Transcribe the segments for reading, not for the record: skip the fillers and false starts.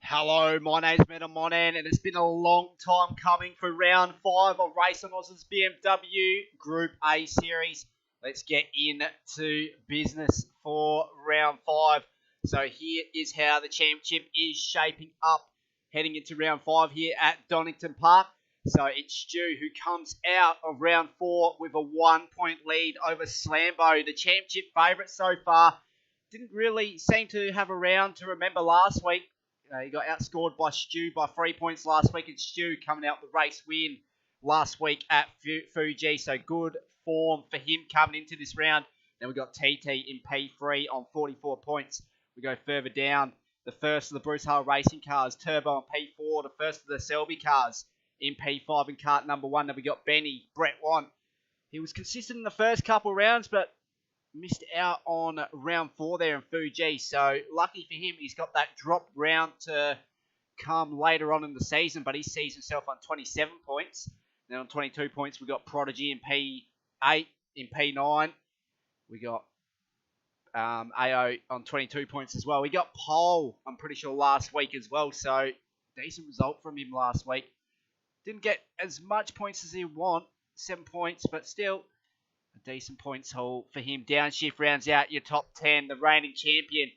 Hello, my name's Medomonen, and it's been a long time coming for round 5 of RaceOnOz's BMW Group A series. Let's get into business for round 5. So here is how the championship is shaping up heading into round 5 here at Donington Park. So it's Stu who comes out of round 4 with a 1-point lead over Slambo, the championship favourite so far. Didn't really seem to have a round to remember last week. He got outscored by Stu by 3 points last week, and Stu coming out with the race win last week at Fuji. So good form for him coming into this round. Then we got TT in P3 on 44 points. We go further down. The first of the Bruce Hull Racing cars, Turbo on P4. The first of the Selby cars in P5 in cart number 1. Then we got Benny, Brett Want. He was consistent in the first couple of rounds, but missed out on round 4 there in Fuji. So lucky for him, he's got that drop round to come later on in the season, but he sees himself on 27 points. Then on 22 points, we got Prodigy in P8, in P9. We got AO on 22 points as well. We got Pole, I'm pretty sure, last week as well. So decent result from him last week. Didn't get as much points as he want, 7 points, but still a decent points haul for him. Downshift rounds out your top 10. The reigning champion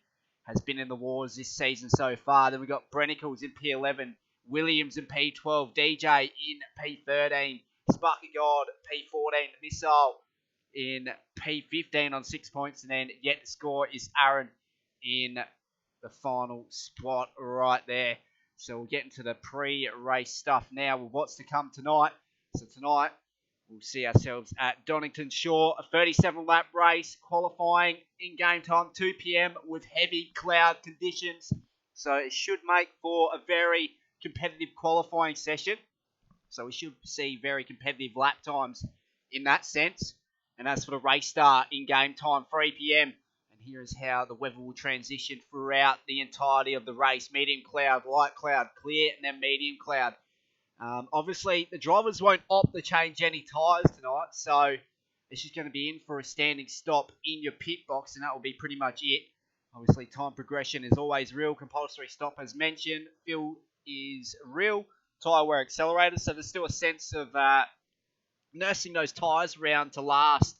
has been in the wars this season so far. Then we got Brennicles in P11, Williams in P12, DJ in P13, Sparky God P14, Missile in P15 on 6 points, and then yet to score is Aaron in the final spot right there. So we'll get into the pre-race stuff now with what's to come tonight. So tonight, we'll see ourselves at Donington Shore, a 37-lap race, qualifying in game time, 2 p.m. with heavy cloud conditions. So it should make for a very competitive qualifying session. So we should see very competitive lap times in that sense. And as for the race start in game time, 3 p.m. And here is how the weather will transition throughout the entirety of the race. Medium cloud, light cloud, clear, and then medium cloud. Obviously, the drivers won't opt to change any tyres tonight, so it's just going to be in for a standing stop in your pit box, and that will be pretty much it. Obviously, time progression is always real. Compulsory stop, as mentioned. Fuel is real. Tyre wear accelerated, so there's still a sense of nursing those tyres around to last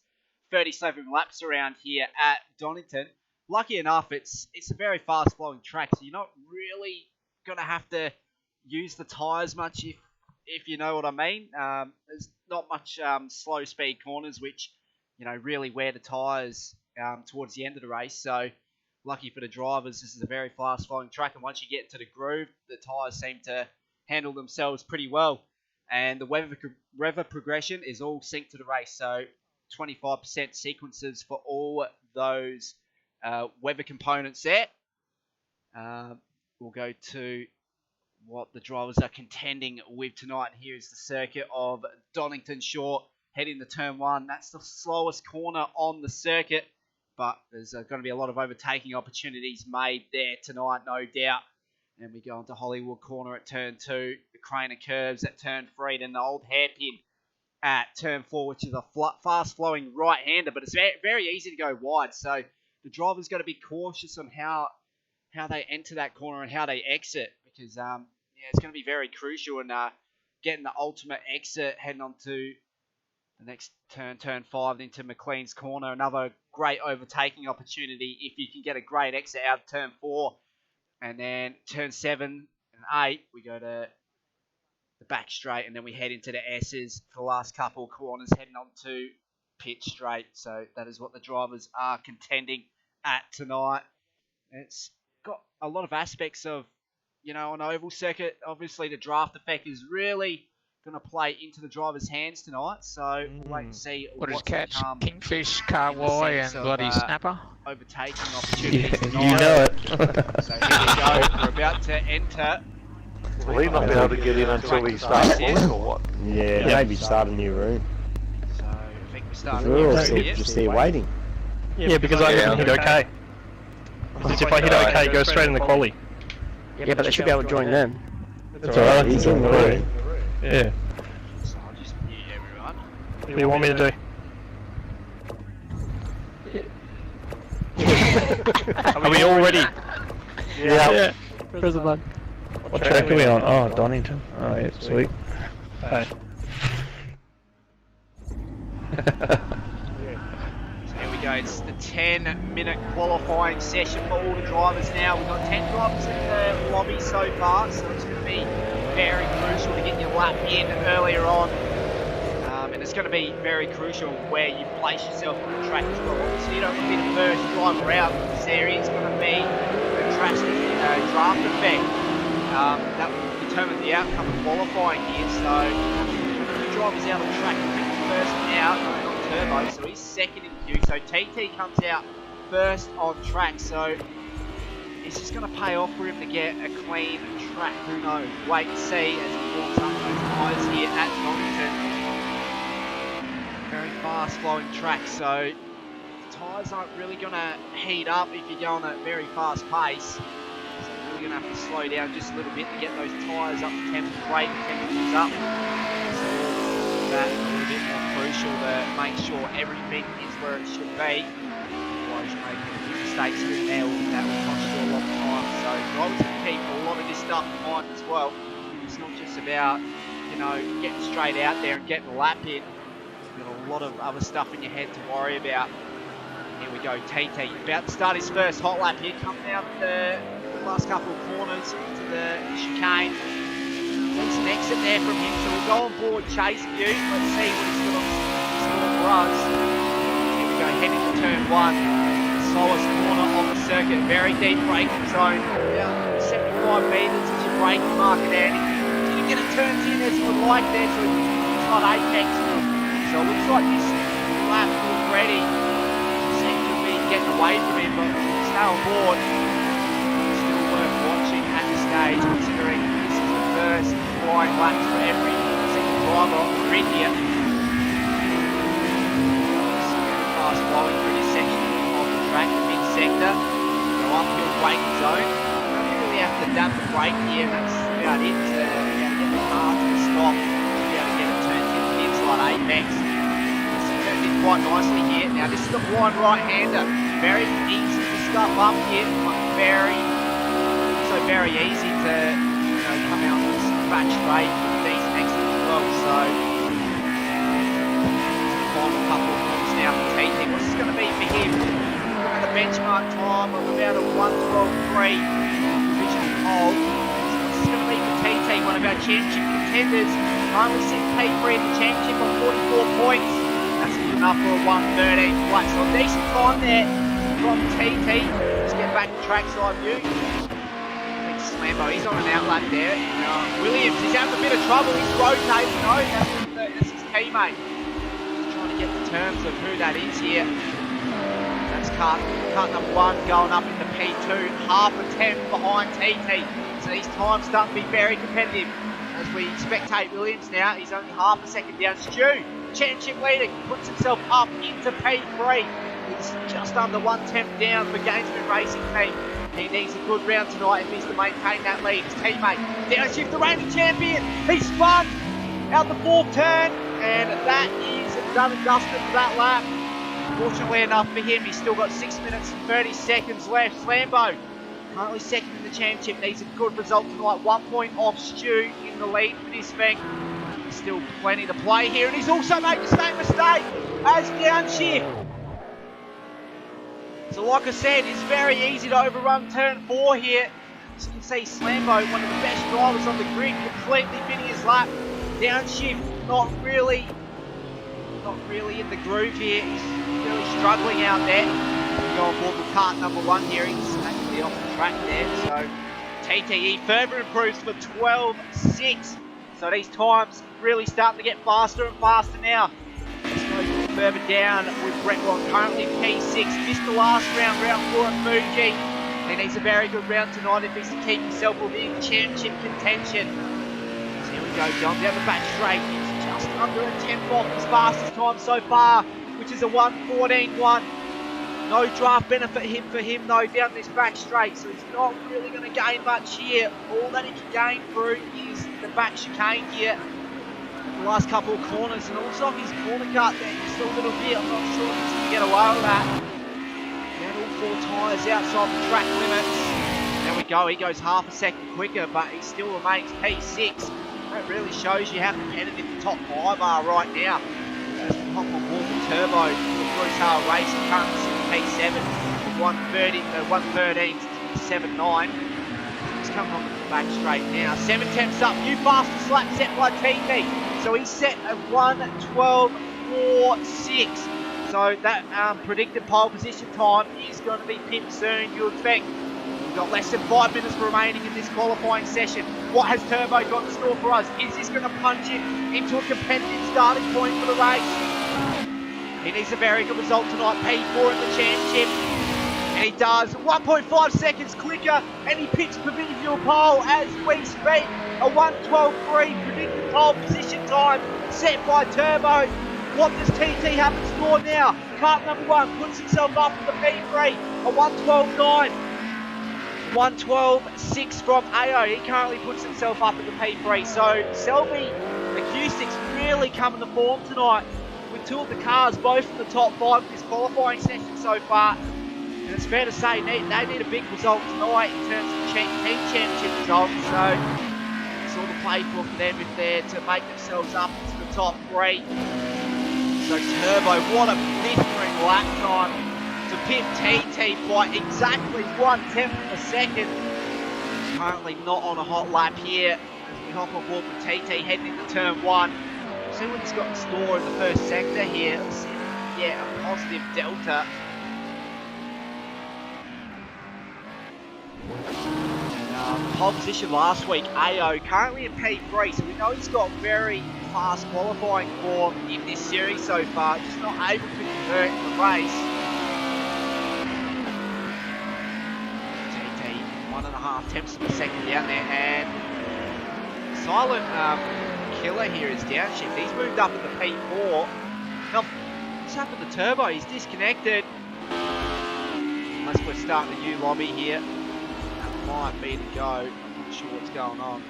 37 laps around here at Donington. Lucky enough, it's a very fast-flowing track, so you're not really going to have to use the tyres much if you know what I mean. There's not much slow speed corners, which, you know, really wear the tyres towards the end of the race. So lucky for the drivers, this is a very fast flowing track, and once you get into the groove, the tyres seem to handle themselves pretty well. And the weather progression is all synced to the race, so 25% sequences for all those weather components there. We'll go to what the drivers are contending with tonight. And here is the circuit of Donington Shore heading to turn 1. That's the slowest corner on the circuit, but there's going to be a lot of overtaking opportunities made there tonight, no doubt. And we go into Hollywood Corner at turn 2, the crane of curves at turn 3, then the old hairpin at turn 4, which is a fast-flowing right-hander, but it's very easy to go wide. So the driver's got to be cautious on how they enter that corner and how they exit, because it's going to be very crucial in getting the ultimate exit heading on to the next turn 5 into McLean's Corner. Another great overtaking opportunity if you can get a great exit out of turn 4. And then turn 7 and 8, we go to the back straight, and then we head into the S's for the last couple of corners, heading on to pit straight. So that is what the drivers are contending at tonight. It's got a lot of aspects of, you know, an oval circuit. Obviously, the draft effect is really going to play into the driver's hands tonight. So we'll wait and see what's catch, Kingfish, Car Y, and bloody Snapper. Overtaking opportunities tonight. You know it. So here we go. We're about to enter. Will he not be able to get in until we start or what? Yeah, maybe start a new room. So I think we're starting We're all here. just here waiting. Yeah, because I haven't hit okay. Because if I hit okay, go straight in the quali. Yeah, but they should be able to join them. That's alright, he's in the room. Yeah. So I'll just mute everyone. What do you want me to do? Are we all ready? Yeah. Press the button. What track are we on? Oh, Donington. Oh, yeah, sweet. Hey. Here we go, it's the 10-minute qualifying session for all the drivers now. We've got 10 drivers in the lobby so far, so it's going to be very crucial to get your lap in earlier on. And it's going to be very crucial where you place yourself on the track as well. Obviously, you don't want to be the first driver out in this area. It's going to be a drastic draft effect. That will determine the outcome of qualifying here. So, the drivers out on the track will be the first out on Turbo, so he's second in queue. So TT comes out first on track, so it's just going to pay off for him to get a clean track. Who knows? Wait and see as he warms up those tyres here at Donington. Very fast flowing track, so the tyres aren't really going to heat up if you go on a very fast pace. So you're really going to have to slow down just a little bit to get those tyres up to brake temperatures up. So that a little bit more crucial to make sure everything is where it should be. Otherwise you make a few mistakes here and there, that will cost you a lot of time. So I was going to keep a lot of this stuff in mind as well. It's not just about, you know, getting straight out there and getting a lap in. You've got a lot of other stuff in your head to worry about. Here we go, TT about to start his first hot lap here, coming out the last couple of corners into the chicane. There's an exit there from him, so we'll go on board Chase View. Let's see what he's got in store for us. Here we go, heading to turn 1. Slowest corner on the circuit, very deep braking zone. About 75 metres is your braking marker there. Didn't get it turned in as you would like there, so it's not apex. So it looks like this lap already seems to be getting away from him, but stay on board. Still worth watching at this stage, considering this is the first flying laps for every single driver on the grid here. Fast flowing through this section of the track, the mid sector. Go uphill braking zone. You don't really have to dump the brake here, and that's about it to get the car to stop. To be able to get it turned into the inside apex. Turned in quite nicely here. Now this is the blind right-hander. Very easy to scuff up here, but very easy to, you know, come out with some back straight with a decent exit as well. So final couple of points now for TT. What's this going to be for him? Look at the benchmark time of about a 1:12.3 provisional pole. So what's this going to be for TT? One of our championship contenders. Only sits P3 in the championship on 44 points. That's good enough for a 1:13 flat. So a decent time there from TT. Let's get back to trackside view. Big Slambo, he's on an outlap there. Williams, he's having a bit of trouble. He's rotating. No, that's his teammate. Just trying to get the terms of who that is here. That's car number 1 going up into P2. Half a tenth behind TT. So these times start to be very competitive. As we spectate Williams now, he's only half a second down. Stu, championship leader, puts himself up into P3. He's just under 1/10 down for Gainesville Racing Team. He needs a good round tonight if he's to maintain that lead. His teammate, downshift, the reigning champion. He spun out the 4th turn, and that is done and dusted for that lap. Fortunately enough for him, he's still got 6 minutes and 30 seconds left. Slambo, currently second in the championship, needs a good result tonight. 1 point off Stu in the lead for this thing. There's still plenty to play here, and he's also made the same mistake as downshift. So like I said, it's very easy to overrun turn 4 here. As you can see, Slambo, one of the best drivers on the grid, completely fitting his lap. Downshift, not really in the groove here. He's really struggling out there. We go on board with kart number 1 here. He's actually off the track there. So TTE further improves for 12.6. So these times really starting to get faster and faster now. Let's go further down with Brett Long, currently P6. Missed the last round, round 4 at Fuji. He needs a very good round tonight if he's to keep himself within championship contention. So here we go, John down the back straight. He's just under a 10th off his fastest time so far, which is a 1:14.1. No draft benefit for him though down this back straight, so he's not really going to gain much here. All that he can gain through is the back chicane here. The last couple of corners, and also his corner cut there just a little bit. I'm not sure if he's going to get away with that. Down all 4 tyres outside the track limits. There we go, he goes half a second quicker, but he still remains P6. That really shows you how competitive the top 5 are right now. As we hop on board the turbo for Bruce Hale Racing, currently sitting P7 with 113 to 7.9. He's coming on the back straight now. 7 tenths up, new fastest lap set by TT. So he's set at 1:12.46. So that predicted pole position time is going to be pipped soon, you expect. We've got less than 5 minutes remaining in this qualifying session. What has Turbo got in store for us? Is this going to punch it into a competitive starting point for the race? He needs a very good result tonight, P4 in the championship. And he does. 1.5 seconds quicker, and he picks provisional pole as we speak. A 1:12.3 predicted pole position time set by Turbo. What does TT have in store now? Kart number 1 puts himself up in the P3. A 1:12.9. 1:12.6 from AO. He currently puts himself up in the P3. So Selby, the Q6 really coming to form tonight. With 2 of the cars both in the top 5 of this qualifying session so far. And it's fair to say they need a big result tonight in terms of team championship results. So it's all the play for them if they're to make themselves up into the top 3. So Turbo, what a blistering lap time to pit TT by exactly 1/10 of a second. Currently not on a hot lap here as we hop on board with TT heading into turn 1. See what he's got in store in the first sector here. Yeah, a positive delta. Pole position last week, AO currently in P3, so we know he's got very fast qualifying form in this series so far, just not able to convert in the race. TT, 1.5 tenths of a second down there, and silent killer here is downshift. He's moved up in the P4. Now, what's happened to Turbo? He's disconnected. Unless we're starting a new lobby here. Might be to go. I'm not sure what's going on.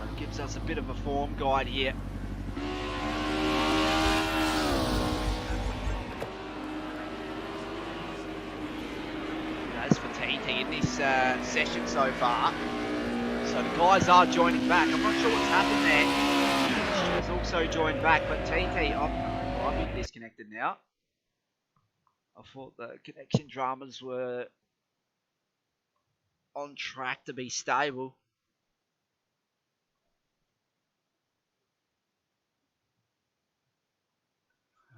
It gives us a bit of a form guide here. As for TT in this session so far, so the guys are joining back. I'm not sure what's happened there. She has also joined back, but TT, I've been disconnected now. I thought the connection dramas were on track to be stable.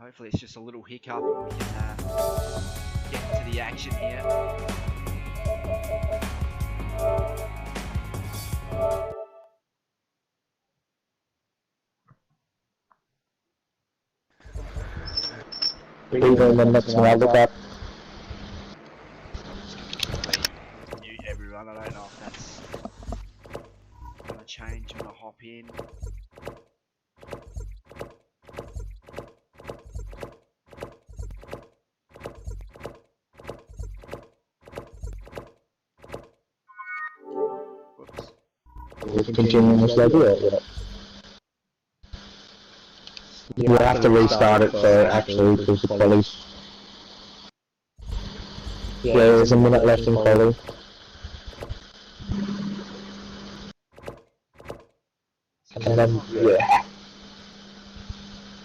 Hopefully it's just a little hiccup and we can get into the action here. Mute everyone, I don't know if that's gonna change when I hop in. Whoops. Continuing this lobby or what? You have to restart it for actually because the qualies. Yeah, there's a minute left in quali. And then, yeah.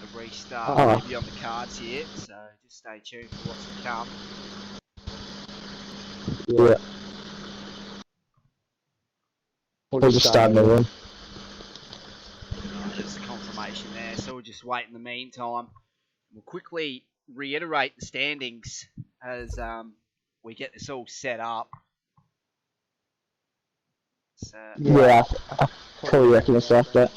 A restart maybe on the cards here, so just stay tuned for what's to come. Yeah. We'll just start in the room. There's the confirmation there, so we'll just wait in the meantime. We'll quickly reiterate the standings as we get this all set up. So, yeah, I probably reckon it's like that.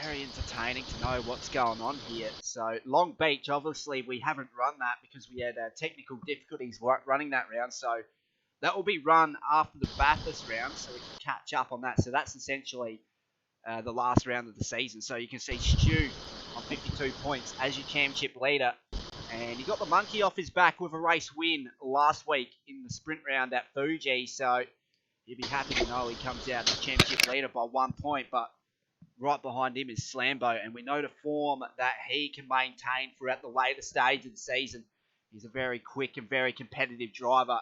Very entertaining to know what's going on here. So Long Beach, obviously we haven't run that because we had technical difficulties running that round. So that will be run after the Bathurst round, so we can catch up on that. So that's essentially the last round of the season. So you can see Stu on 52 points as your championship leader. And he got the monkey off his back with a race win last week in the sprint round at Fuji. So you'd be happy to know he comes out as championship leader by 1 point. But right behind him is Slambo. And we know the form that he can maintain throughout the later stage of the season. He's a very quick and very competitive driver.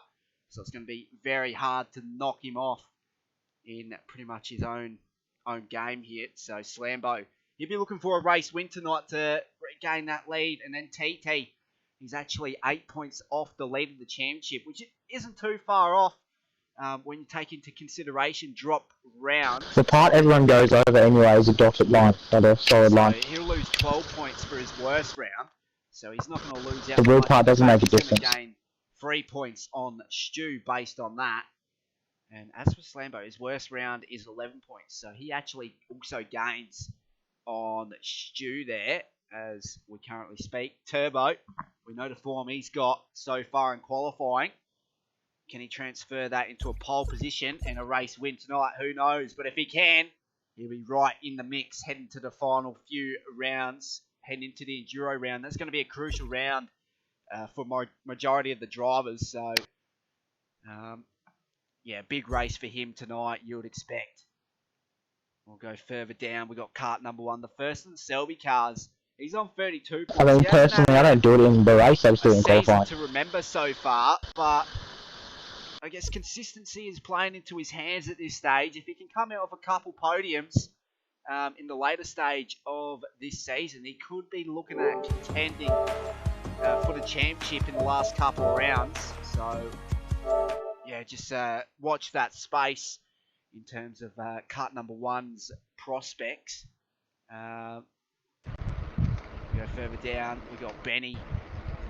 So it's going to be very hard to knock him off in pretty much his own game here. So Slambo, he'll be looking for a race win tonight to regain that lead. And then TT, he's actually 8 points off the lead of the championship, which isn't too far off when you take into consideration drop rounds. The part everyone goes over anyway is a dotted line, not a solid line. He'll lose 12 points for his worst round, so he's not going to lose out. The real part doesn't make a difference. He's going to gain 3 points on Stu based on that. And as for Slambo, his worst round is 11 points. So he actually also gains on Stu there as we currently speak. Turbo, we know the form he's got so far in qualifying. Can he transfer that into a pole position and a race win tonight? Who knows? But if he can, he'll be right in the mix heading to the final few rounds, heading into the Enduro round. That's going to be a crucial round for majority of the drivers. So, yeah, big race for him tonight, you would expect. We'll go further down. We've got kart number 1, the first of the Selby cars. He's on 32 points. I mean, personally, I don't do it in the race, I just do it in qualifying. To remember so far, but I guess consistency is playing into his hands at this stage. If he can come out with a couple podiums in the later stage of this season, he could be looking at contending for the championship in the last couple of rounds. So, yeah, just watch that space in terms of kart number 1's prospects. We go further down, we got Benny,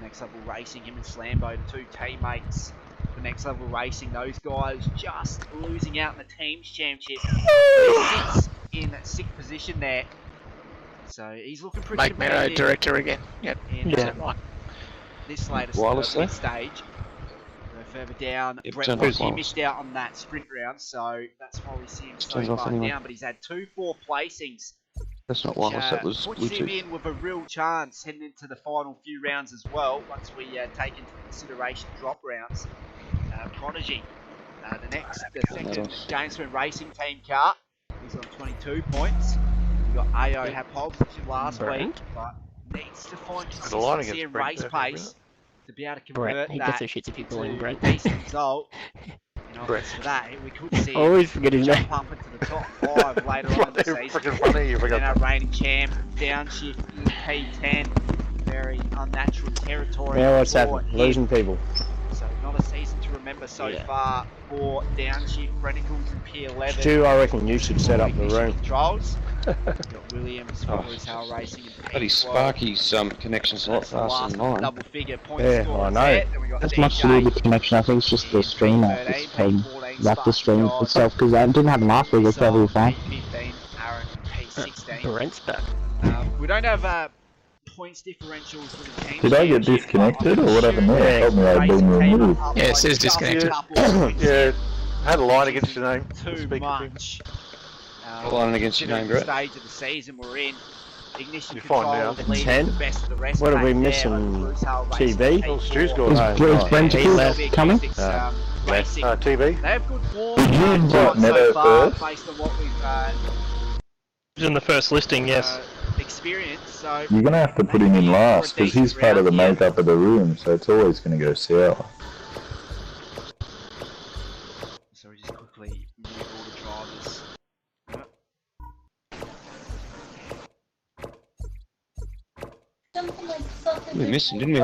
Next Level Racing, him and Slambo, the 2 teammates for Next Level Racing. Those guys just losing out in the team's championship. He sits in 6th position there. So he's looking pretty Make Meadow competitive. director again. Yep. Yeah. Right. This latest stage. Go further down. Brett Locke missed out on that sprint round, so that's why we see him so far down. But he's had 2-4 placings. That's not wireless, that was puts Bluetooth. him in with a real chance heading into the final few rounds as well, once we take into consideration drop rounds. Prodigy, the second Gamesman Racing team car, he's on 22 points. We've got AO had pole position last week, but needs to find consistency and race pace to be able to convert he that gets the shits if you call him into Brett. a decent result. And for that, we could see Always forget his name. jump up into the top 5 later on in the season. Then our reigning champ, downshift in P10, very unnatural territory. Now what's for happening? him. Losing people. So not a season to remember so far for downshift, Brenicles and P11. Stu, I reckon you should set up the Ignition room. Controls. We've got Williams for Bruce Howell Racing and Bloody Sparky's connection's a lot faster than mine. double figure point Yeah, score I know. set. Then we got That's much to DJ do with the connection. I think it's just the streamer. It's P13, like the stream itself, because I didn't have last week, it's probably fine. P15, Aaron, and P16. Brent's back. We don't have points differentials for the team. Did I get disconnected or what happened there? Told me I'd been removed. Yeah, it says disconnected. Yeah, had a line against your name. Too much. A line against your name, Brett. Stage of the season we're in. Ignition You're fine control now. leads 10. the best of the rest. What are we back there missing? on Bruce Howell Racing TV? P4. Oh, Stu's got Is it. Bruce Brent coming? Racing. TV. They have good form You've got so Meadow far first. based on what we've He's in the first listing, yes. experienced. So You're gonna have to put him in last because he's part of the makeup of the room, so it's always gonna go sour. So we just quickly move all the drivers. We missed him, didn't we?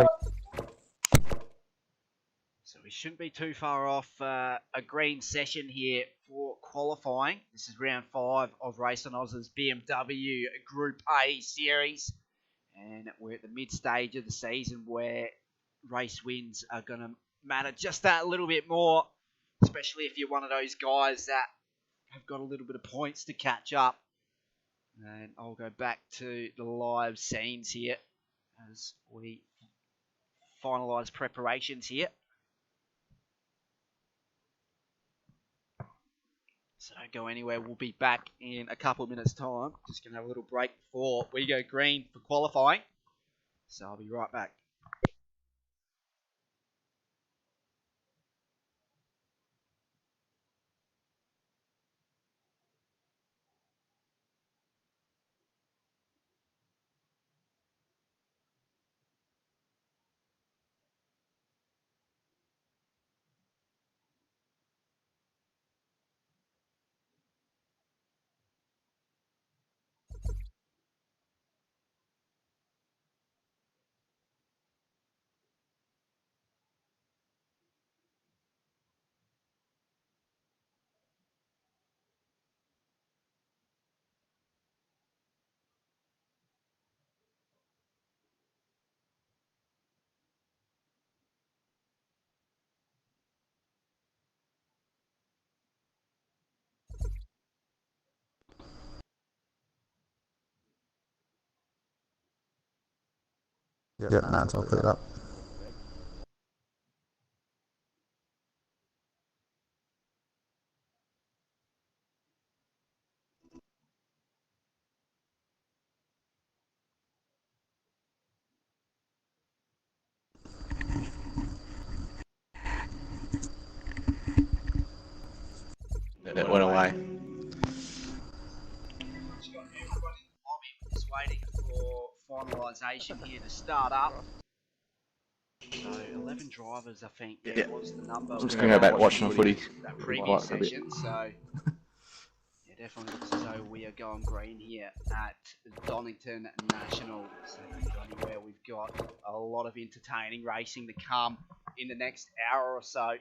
So we shouldn't be too far off a green session here for qualifying. This is round 5 of RaceOnOz's BMW Group A series. And we're at the mid-stage of the season where race wins are going to matter just that little bit more, especially if you're one of those guys that have got a little bit of points to catch up. And I'll go back to the live scenes here as we finalise preparations here. So don't go anywhere. We'll be back in a couple of minutes' time. Just going to have a little break before we go green for qualifying. So I'll be right back. Yeah, Nance, I'll put it up. It went away. Just waiting for finalisation here to start up. So 11 drivers, I think, Yeah. was the number. I'm just going to go back watching the footy. That previous session, so yeah, definitely looks as though we are going green here at Donington National. So don't go anywhere. We've got a lot of entertaining racing to come in the next hour or so.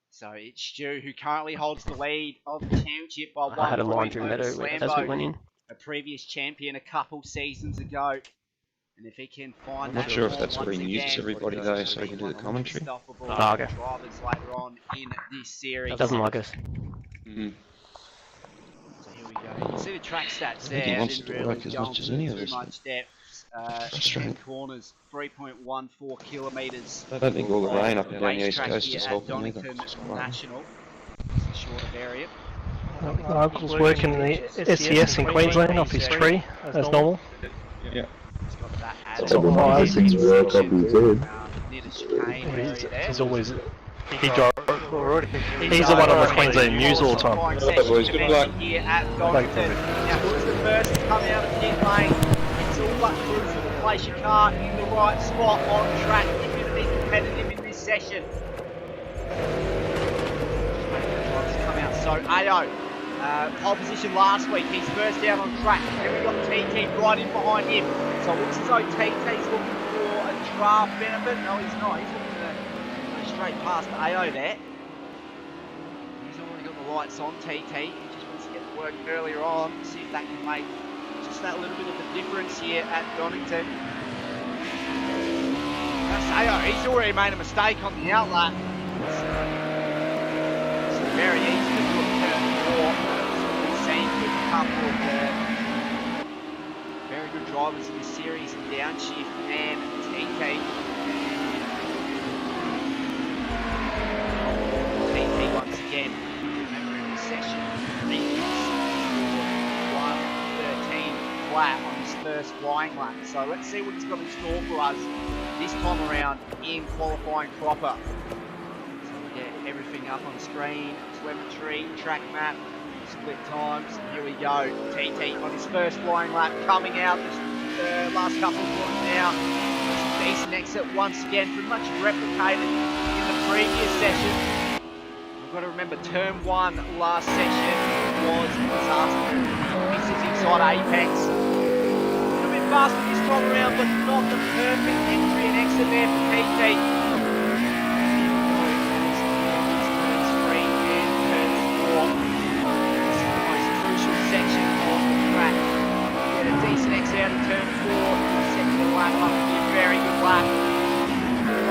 So it's Stu who currently holds the lead of the championship by 1 I had a line point through over Meadow as we went in. a previous champion a couple seasons ago. And if he can find I'm that not sure if that's form being once used again, everybody though, so we can do the commentary. unstoppable Oh, okay. drivers later on in this series. Doesn't like us. Mm. So here we go. You can see the track stats I think there. he wants Didn't to really work as go much as into any of too us. much depth. 10 corners, 3.14 kilometres. I don't think all the rain up and down the east Racetrack coast here is at helping either. Donington It's quite- National. It's a shorter variant. My uncle's working in the SCS in Queensland off his tree, as normal. Yeah. He's got that That's how the things work, obviously. near the chicane area there. He's always... He's the one on the Queensland news all the time. boys, good luck. Here at Donington. Now, who's the first to come out of pit lane? It's all but crucial to place your car in the right spot on track if you're going to be competitive in this session. Come out. So, AO, pole position last week. He's first down on track. Then we've got TT right in behind him. So it looks as though TT's looking for a draft benefit. No, he's not. He's looking to go straight past AO there. He's already got the lights on, TT. He just wants to get to work earlier on, see if that can make just that little bit of a difference here at Donington. That's AO. He's already made a mistake on the outlap. It's very easy to do a turn 4. We've seen with a couple of very good drivers in this series in downshift and TT. TT once again, remember in this session, previous 1:13 flat on his first flying lap. So let's see what he's got in store for us this time around in qualifying proper. So we get everything up on the screen, telemetry, track map, split times. Here we go. TT on his first flying lap coming out the last couple of laps now. Decent exit once again, pretty much replicated in the previous session. We've got to remember turn 1 last session was a disaster. He misses inside Apex. A little bit faster this time around, but not the perfect entry and exit there for TT. Section of the track. Get a decent exit out of turn 4. Second lap up to be a very good lap.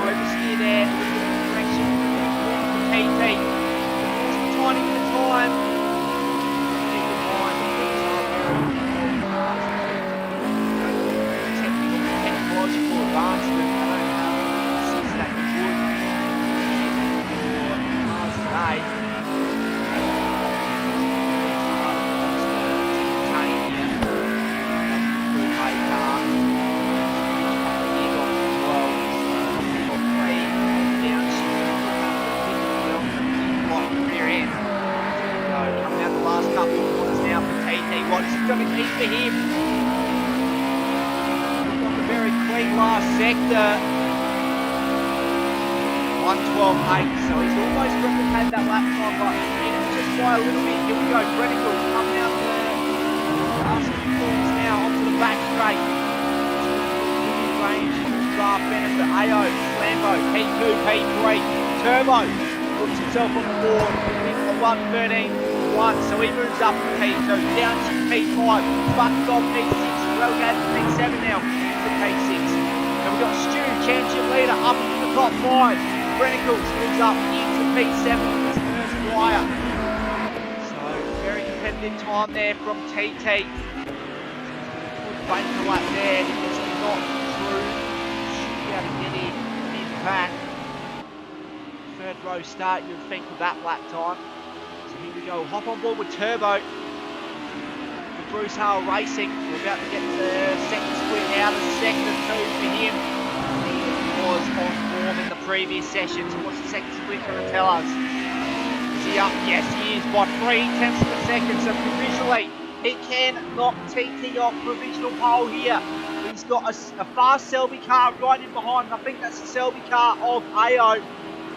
Oversteer there, a little bit of correction for TT. Just tiny bit of time. Keep in mind that these are very technological advancement. I don't know if that good for cars today. going to keep for him. Got a very clean last sector. 1:12.8, so he's almost replicated that lap time, but just by a little bit. Here we go, Brenical coming out the last few corners now onto the back straight. Range, draft benefit, AO, Slambo, P2, P3, Turbo, puts himself on the board, a 1:13.1, so he moves up to P2, down to P5, buttons on P6, relegated to P7 now, to P6. So we've got Stu, championship leader, up into the top 5. Brenicles moves up into P7 with his first wire. So very competitive time there from TT. Good banker lap there, it's not through. Should be able to get in back. Third row start, you'd think, with that lap time. So here we go, hop on board with Turbo. With Bruce Hale Racing, we're about to get the second split out of sector 2 for him. He was on form in the previous session, so what's the second split going to tell us? Is he up? Yes, he is, by 0.3 of a second, so provisionally he can knock TT off provisional pole here. He's got a fast Selby car right in behind, and I think that's the Selby car of AO.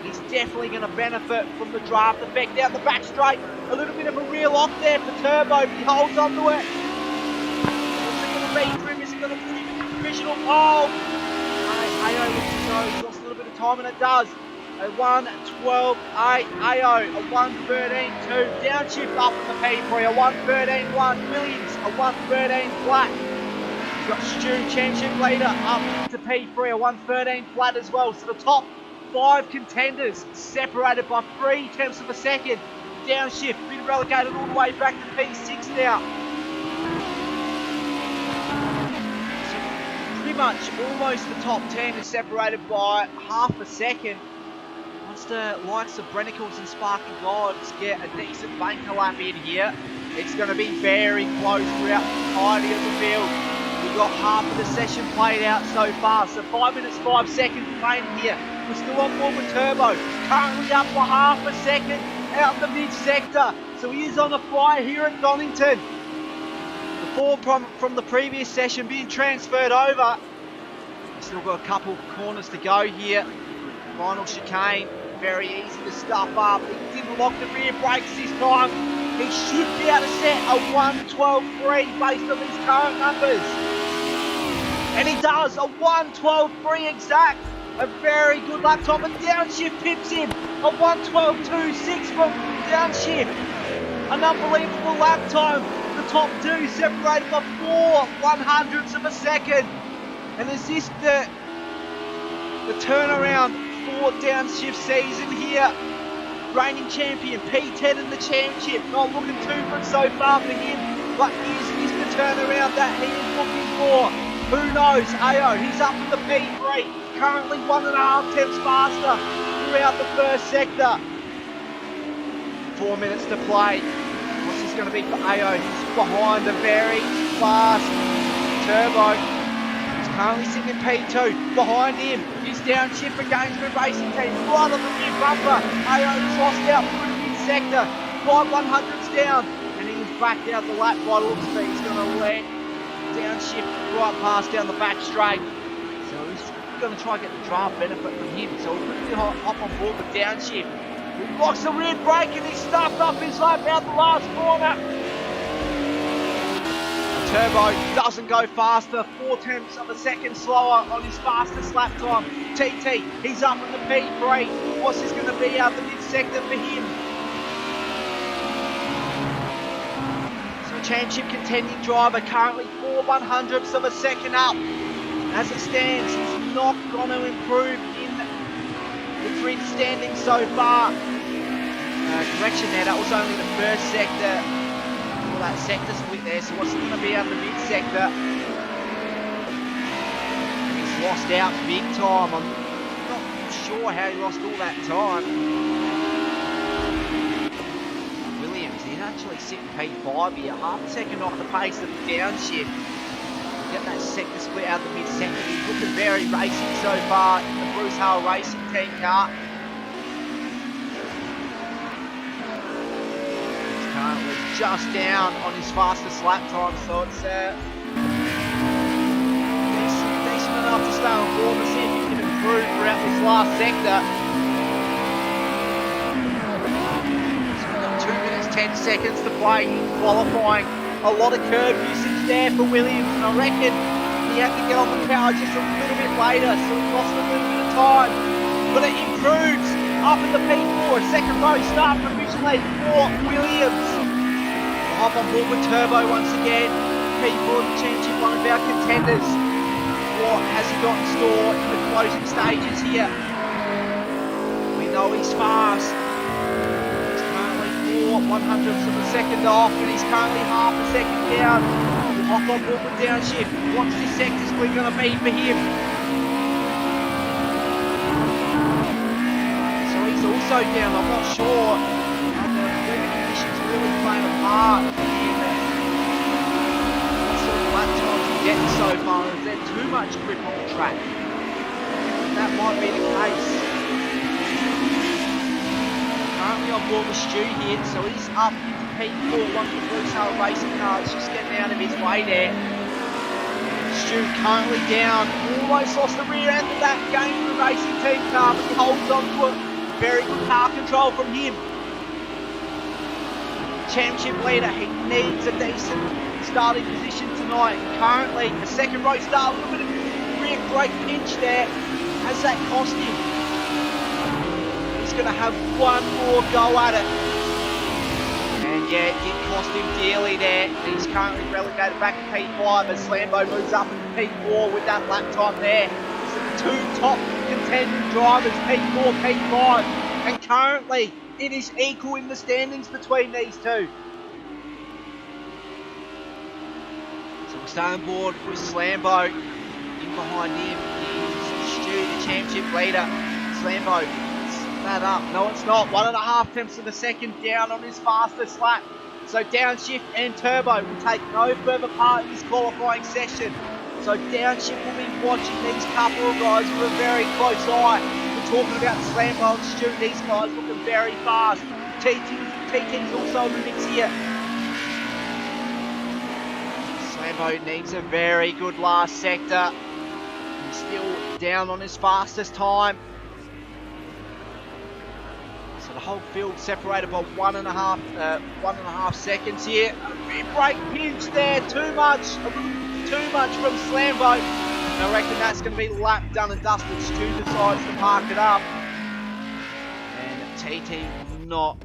He's definitely going to benefit from the draft effect out the back straight. A little bit of a real off there for Turbo, but he holds on to it. What's it going to be for him? Is it going to put him in the provisional pole? AO looks as though he's lost a little bit of time, and it does. A 1:12.8 AO, a 1:13.2 downshift up in the P3, a 1:13.1 Williams, a 1:13 flat. We've got Stu, championship leader, up to P3, a 1:13 flat as well. So the top 5 contenders separated by 0.3 of a second. Downshift, been relegated all the way back to P6 now. Pretty much almost the top 10 is separated by half a second. Once the likes of Brenicles and Sparky Gods get a decent banker lap in here, it's going to be very close throughout the entirety of the field. We've got half of the session played out so far, so 5 minutes 5 seconds remaining here. We're still on board with Turbo, currently up by half a second out in the mid-sector, so he is on the fly here at Donington. The form from the previous session being transferred over. We've still got a couple of corners to go here. Final chicane, very easy to stuff up. He didn't lock the rear brakes this time. He should be able to set a 1:12.3 based on his current numbers. And he does, a 1:12.3 exact. A very good lap time, but downshift pips him. A 1:12.26 from downshift. An unbelievable lap time. The top 2 separated by 0.04 of a second. And is this the turnaround for downshift season here? Reigning champion, P10 in the championship. Not looking too good so far for him. But is this the turnaround that he is looking for? Who knows? AO, he's up in the P3. Currently 1.5 tenths faster throughout the first sector. 4 minutes to play. What's this going to be for AO? He's behind a very fast Turbo. He's currently sitting in P2. Behind him is downshift for Gainsborough Racing Team. Right on the rear bumper. AO has lost out through the mid-sector. 5/100ths down. And he was backed out the lap by the looks of it. He's going to let downshift right past down the back straight. So he's going to try and get the draft benefit from him. So we'll quickly hop on board with downshift. He blocks the rear brake and he stuffed up his lap out the last corner. Turbo doesn't go faster, 0.4 of a second slower on his fastest lap time. TT, he's up in the P3. What's this going to be out the mid-sector for him? So championship contending driver, currently 4/100ths of a second up. As it stands, he's not going to improve in the grid standing so far. Correction there, that was only the first sector. All that sector split there, so what's it going to be out of the mid-sector? He's lost out big time. I'm not sure how he lost all that time. Williams, he's actually sitting P5 here, half a second off the pace of the downshift. Get that sector split out the mid-sector. He's looking very racing so far in the Bruce Hale Racing Team car. He's currently just down on his fastest lap time, so it's decent enough to stay on board and see if he can improve throughout this last sector. So we've got 2 minutes 10 seconds to play in qualifying. A lot of curb usage there for Williams, and I reckon he had to get on the power just a little bit later, so he lost a little bit of time. But it improves up in the P4, second row start provisionally for Williams. Hop on board with Turbo once again. P4 the championship, one of our contenders. What has he got in store in the closing stages here? We know he's fast. He's currently 4/100ths of a second off, and he's currently half a second down. Hop on board with downshift. What's this sector split going to be for him? So he's also down. I'm not sure how the weather conditions really playing a part in what sort of lap times we're getting so far. Is there too much grip on the track? That might be the case. Currently on board with Stu here, so he's up into P4, one of the Blue Sail racing cars, just getting out of his way there. Stu currently down, almost lost the rear end of that game for the racing team car, but he holds on to it. Very good car control from him. Championship leader, he needs a decent starting position tonight. Currently, a second row start, a little bit of rear brake pinch there. Has that cost him? He's going to have one more go at it. And yeah, it cost him dearly there. He's currently relegated back to P5 as Slambo moves up into P4 with that lap time there. So the two top contending drivers, P4, P5. And currently, it is equal in the standings between these two. So we'll stay on board with Slambo. In behind him is Stu, the championship leader. Slambo, that up. No, it's not. 1.5 tenths of a second down on his fastest lap. So downshift and turbo will take no further part in this qualifying session. So downshift will be watching these couple of guys with a very close eye. We're talking about Slambo and Stu. These guys looking very fast. TT's also in the mix here. Slambo needs a very good last sector. He's still down on his fastest time. So the whole field separated by 1.5 seconds here. A rear brake pinch there, too much from Slambo. And I reckon that's going to be lap done and dusted. Stu decides to park it up. And TT will not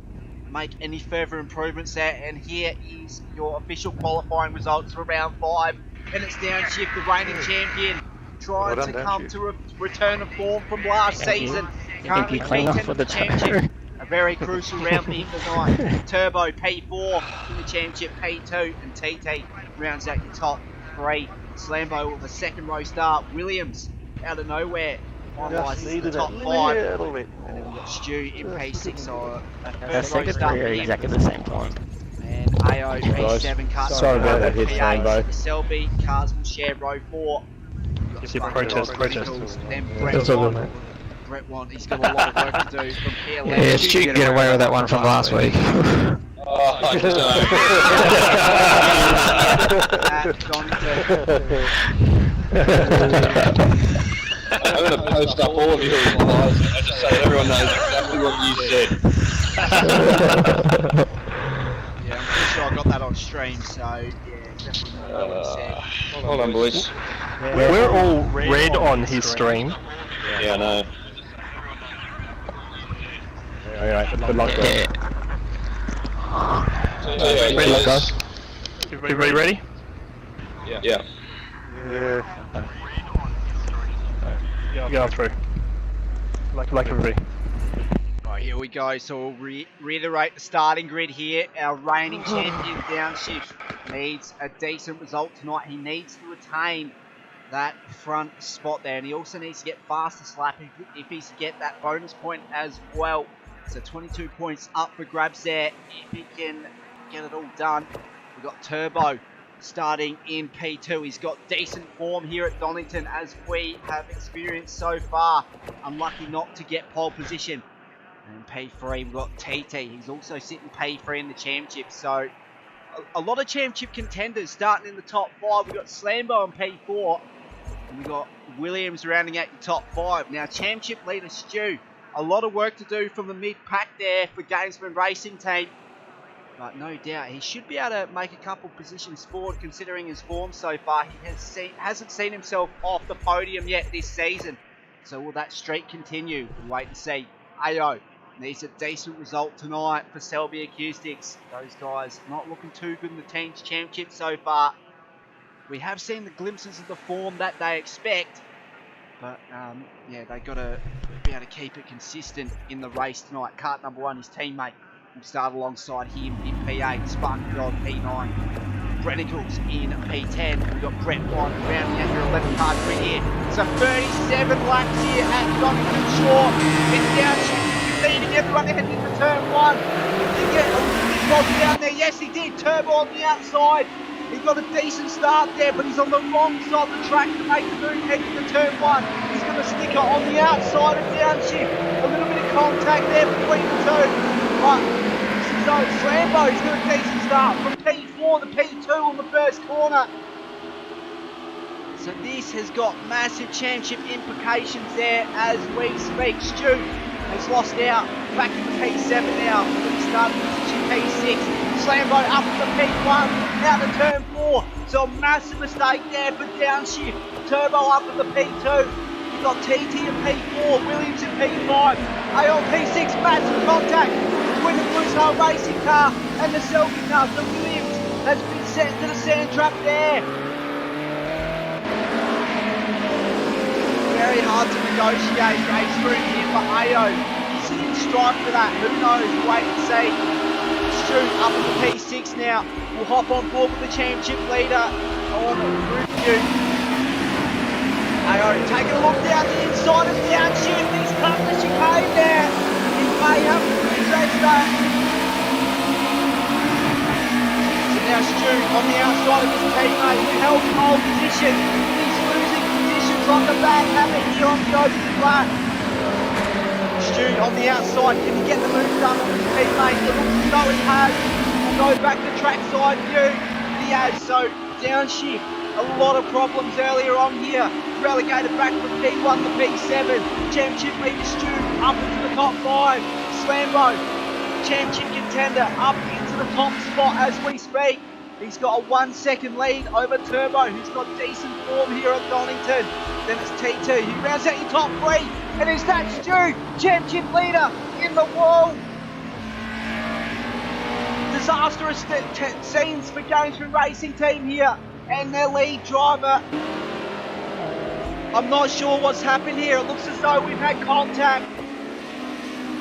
make any further improvements there. And here is your official qualifying results for round 5. And it's downshift, the reigning champion, trying to come to a return of form from last season. Currently P10 of the championship. A very crucial round for him tonight. Turbo P4 in the championship, P2, and TT rounds out your top 3. Slambo with a second row start. Williams out of nowhere finalises the top 5. And then we've got Stu in P6, so a first row start for him. Exactly the same time. And AO P7 cars. Sorry about that hit, Slambo. Selby cars will share row 4. Just protest. Then That's all good, mate. Brett Want, he's got a lot of work to do from here. Yeah, Stu can get away with that one from last week. Oh, I don't I'm going to post up all of your replies and just so everyone knows exactly what you said. Yeah, I'm pretty sure I got that on stream, so yeah, definitely know what he said. Hold on, boys. We're all red on his stream. Yeah, I know. Alright, good luck, guys. Ready, guys? Everybody ready? Yeah. Go through. Like everybody. Right, here we go. So we'll reiterate the starting grid here. Our reigning champion downshift needs a decent result tonight. He needs to retain that front spot there, and he also needs to get fastest lap if he's to get that bonus point as well. So 22 points up for grabs there if he can get it all done. We've got Turbo starting in P2. He's got decent form here at Donington, as we have experienced so far. Unlucky not to get pole position. And P3, we've got TT. He's also sitting P3 in the championship. So a lot of championship contenders starting in the top 5. We've got Slambo and P4. And we've got Williams rounding out your top 5. Now, championship leader Stu. A lot of work to do from the mid-pack there for Gamesman Racing Team. But no doubt, he should be able to make a couple positions forward considering his form so far. He hasn't seen himself off the podium yet this season. So will that streak continue? We'll wait and see. AO needs a decent result tonight for Selby Acoustics. Those guys not looking too good in the team's championship so far. We have seen the glimpses of the form that they expect. But, yeah, they've got to be able to keep it consistent in the race tonight. Kart number 1, his teammate, will start alongside him in P8. Sparkfield P9. Brennicles in P10. We've got Brett White rounding out your 11 card grid here. So 37 laps here at Donington Shore. It's down, leading everyone ahead into turn 1. He got down there. Yes, he did. Turbo on the outside. He got a decent start there, but he's on the wrong side of the track to make the move heading to turn 1. He's going to stick it on the outside of downshift. A little bit of contact there between the two. But so Slambo's got a decent start from P4 to P2 on the first corner. So this has got massive championship implications there as we speak. Stu has lost out back into P7 now. He started position P6. Slambo up to P1, out to turn 4. So a massive mistake there for downshift. Turbo up to the P2. You've got TT and P4, Williams and P5. AL P6, massive contact between the Blue Star racing car and the Selby car. So Williams has been sent to the sand trap there. Very hard to negotiate race route here for AO. Is he in strike for that? Who knows? Wait and see. Stu up at the P6 now. We'll hop on board with the championship leader on Group U. AO taking a look down the inside of downshift. He's cut the chicane there. He may have to retrace that. So now Stu on the outside of his teammate who held pole position. He's losing positions on the back, having here on the open flat. Stu on the outside, can he get the move done on his teammate? It looks as though he has. We'll go back to trackside view. He has, so downshift. A lot of problems earlier on here. Relegated back from P1 to P7. Championship leader Stu up into the top 5. Slambo, championship contender, up into the top spot as we speak. He's got a 1 second lead over Turbo, who's got decent form here at Donington. Then it's T2, who rounds out your top 3. And is that Stu, championship leader in the wall. Disastrous scenes for Gamesman Racing Team here and their lead driver. I'm not sure what's happened here. It looks as though we've had contact.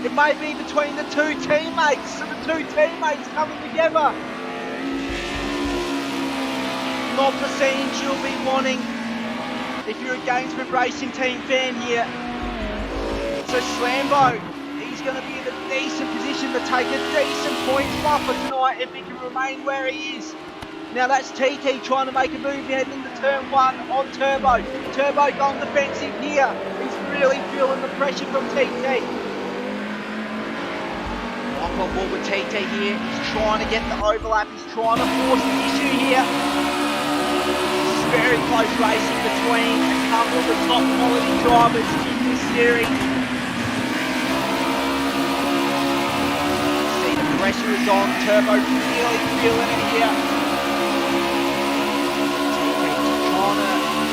It may be between the two teammates. So the two teammates coming together. Not the scenes you'll be wanting if you're a Gamesman Racing Team fan here. So Slambo, he's going to be in a decent position to take a decent points buffer tonight if he can remain where he is. Now that's TT trying to make a move heading into turn 1 on Turbo. Turbo gone defensive here. He's really feeling the pressure from TT. Lock on board with TT here. He's trying to get the overlap. He's trying to force the issue here. This is very close racing between a couple of the top quality drivers in this series. See the pressure is on. Turbo really feeling it here.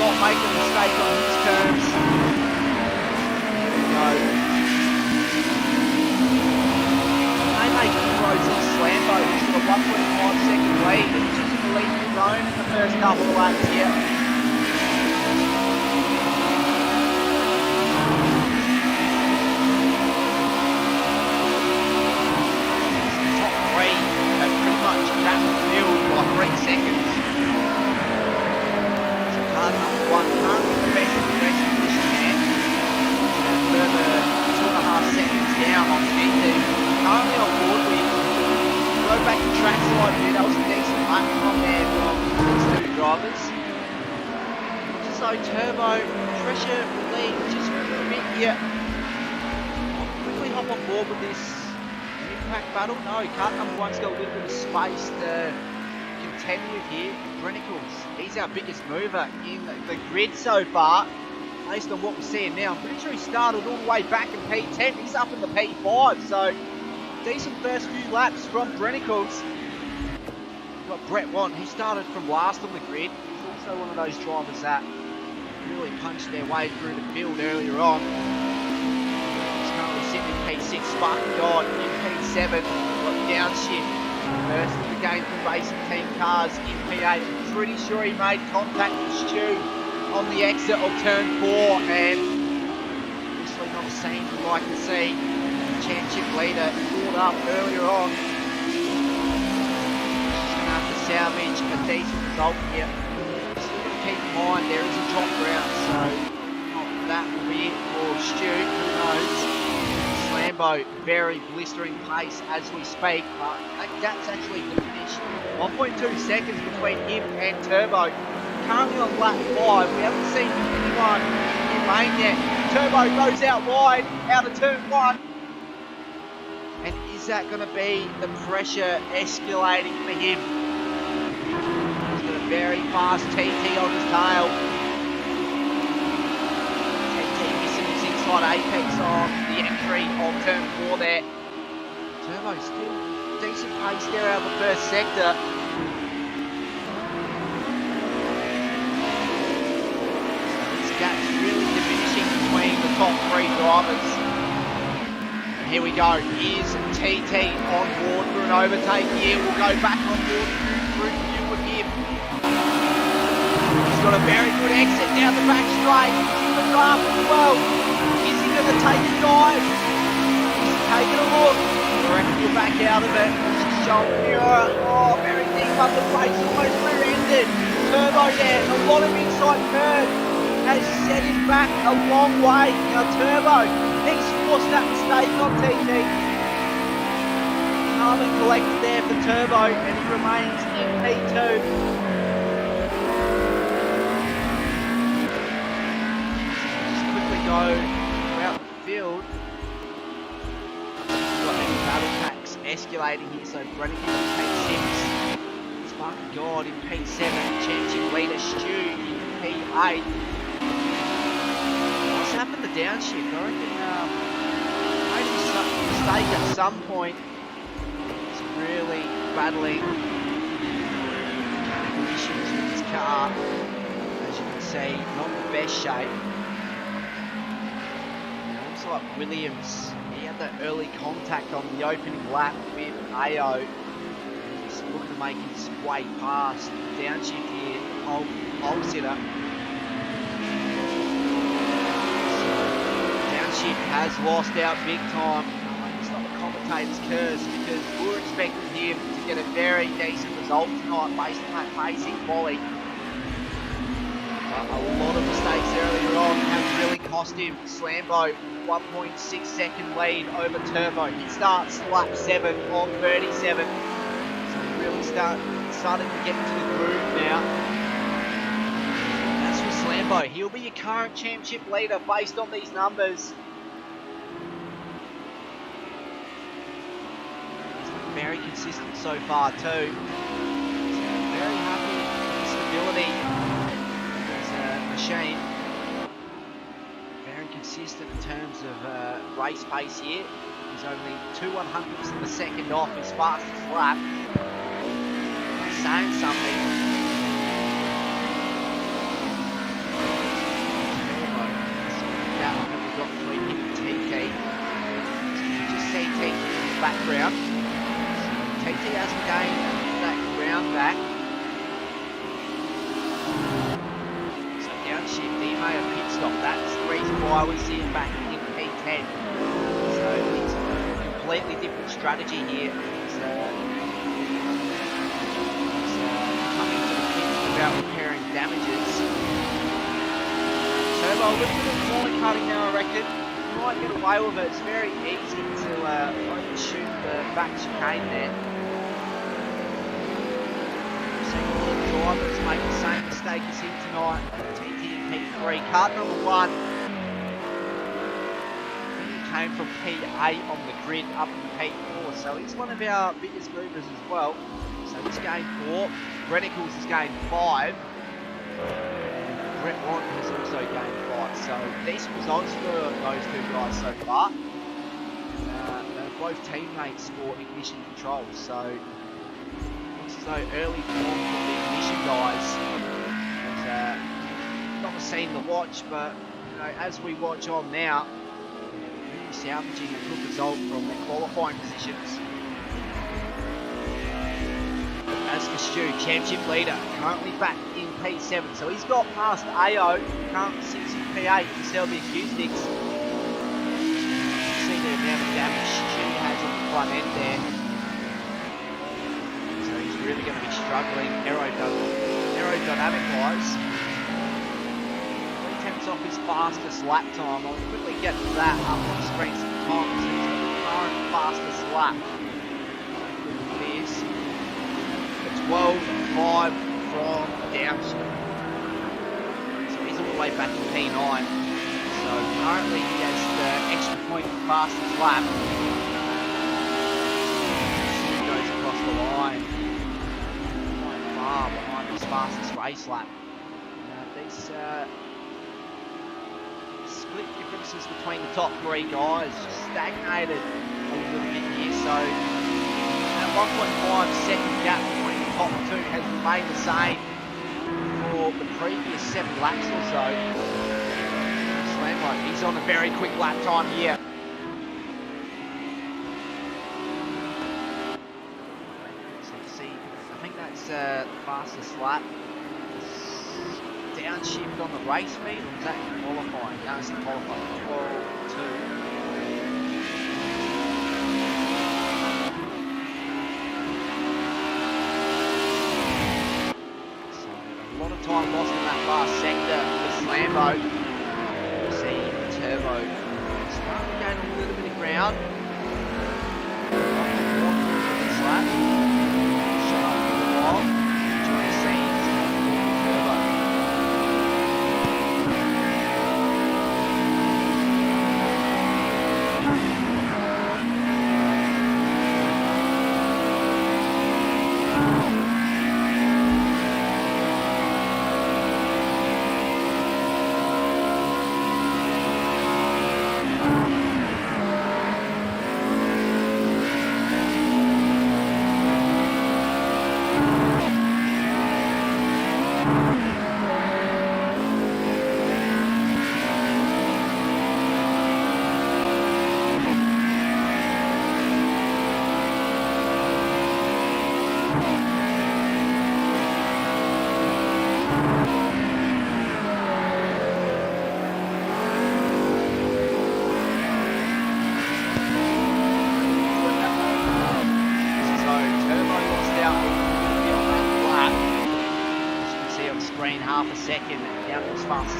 Not make a mistake on his terms. Here we go. They make inroads on Slambo, who's got a 1.5 second lead. He's just in the lead of his own in the first couple of laps here. Top 3 have pretty much wrapped the field by 3 seconds. Number 1 can't be the best of the rest of this man. Further 2.5 seconds down on TT. Currently on board with. Go back to trackside view. That was a decent lap from there from these two drivers. Looks as though Turbo pressure lead just a bit here. I'll quickly hop on board with this mid-pack battle. No, kart number 1's got a little bit of space to contend with here, Brennicles. He's our biggest mover in the grid so far. Based on what we're seeing now, I'm pretty sure he started all the way back in P10. He's up in the P5, so decent first few laps from Brennicles. We've got Brett Watt. He started from last on the grid. He's also one of those drivers that really punched their way through the field earlier on. He's currently sitting in P6. Sparky God in P7. We've got downshift. First of the game for Racing Team Cars in P8. I'm pretty sure he made contact with Stu on the exit of turn 4, and obviously not a scene we'd like to see. Championship leader pulled up earlier on. Just going to have to salvage a decent result here. Just got to keep in mind there is a drop ground, so not that will be it for Stu. Who knows? Slambo, very blistering pace as we speak, but that's actually diminished. 1.2 seconds between him and Turbo. Currently on lap 5, we haven't seen anyone in lane yet. Turbo goes out wide, out of turn 1. And is that going to be the pressure escalating for him? He's got a very fast TT on his tail. TT missing his inside apex on the entry of turn 4 there. Turbo still decent pace there out of the first sector. Gap's really diminishing between the top 3 drivers. And here we go. Here's TT on board for an overtake here. We'll go back on board through view with him. He's got a very good exit down the back straight. He's in the draft as well. Is he going to take a dive? He's taking a look. I reckon you're back out of it. Just showing mirror. Oh, very deep up the place. Almost rear-ended. Turbo there. A lot of inside curve has set him back a long way. Now Turbo, he's forced that mistake on TT. Carbon collected there for Turbo, and he remains in P2. Just quickly go throughout the field. Got any battle packs escalating here, so Brennan in P6. Sparky God in P7, championship leader Stu in P8. What's happened to downshift? I reckon made a mistake at some point. He's really battling mechanical issues with his car. As you can see, not the best shape. It looks like Williams, he had that early contact on the opening lap with AO. He's looking to make his way past downshift here, pole sitter. Downshift has lost out big time. It's not the commentator's curse, because we were expecting him to get a very decent result tonight based on that pacing quality. But a lot of mistakes earlier on have really cost him. Slambo, 1.6 second lead over Turbo. He starts lap 7 on 37. So really starting to get into the groove now. That's for Slambo. He'll be your current championship leader based on these numbers. He's been very consistent so far too. So very happy with the stability as a machine. Very consistent in terms of race pace here. He's only 2/100ths of a second off his fastest lap. Saying something. That we've got between him and TT. So you just see TT in the background. So TT hasn't gained that ground back. So downshift, he made a pit stop. That's the reason why we see him back in P10. So it's a completely different strategy here. About repairing damages. Turbo, a little bit of corner cutting now, I reckon. You might get away with it. It's very easy to overshoot the back chicane there. I've seen a lot of drivers make the same mistake as him tonight. TT and P3. Card number 1. He came from P8 on the grid up in P4, so he's one of our biggest movers as well. So this game 4. Brenicles has gained 5. Brett Warren has also gained 5. So decent results for those two guys so far. They're both teammates for Ignition Control. So looks as though early form from the Ignition guys was not a scene to watch, but you know, as we watch on now, really salvaging a good result from their qualifying positions. As for Stu, championship leader, currently back in P7, so he's got past AO, currently sits in P8 to sell the acoustics. You see the amount of damage Stu has on the front end there. So he's really going to be struggling aerodynamic wise. 3 tenths off his fastest lap time. I'll quickly get to that up on the screen sometimes. He's got the current fastest lap. It is 12.5 from downshift. So he's all the way back to P9. So currently he has the extra point for fastest lap. He goes across the line. Quite far behind his fastest race lap. These split differences between the top 3 guys just stagnated a little bit here. So that 1.5 second gap between the top 2 has remained the same for the previous 7 laps or so. Slambo, he's on a very quick lap time here. So you see, I think that's the fastest lap. Downshift on the race speed, or is that qualifying? No, it's not qualifying. 12.2. Time lost in that last sector for Slambo. You see Turbo starting to gain a little bit of ground. This lap. Shut up for a while. Enjoy the scenes of Turbo.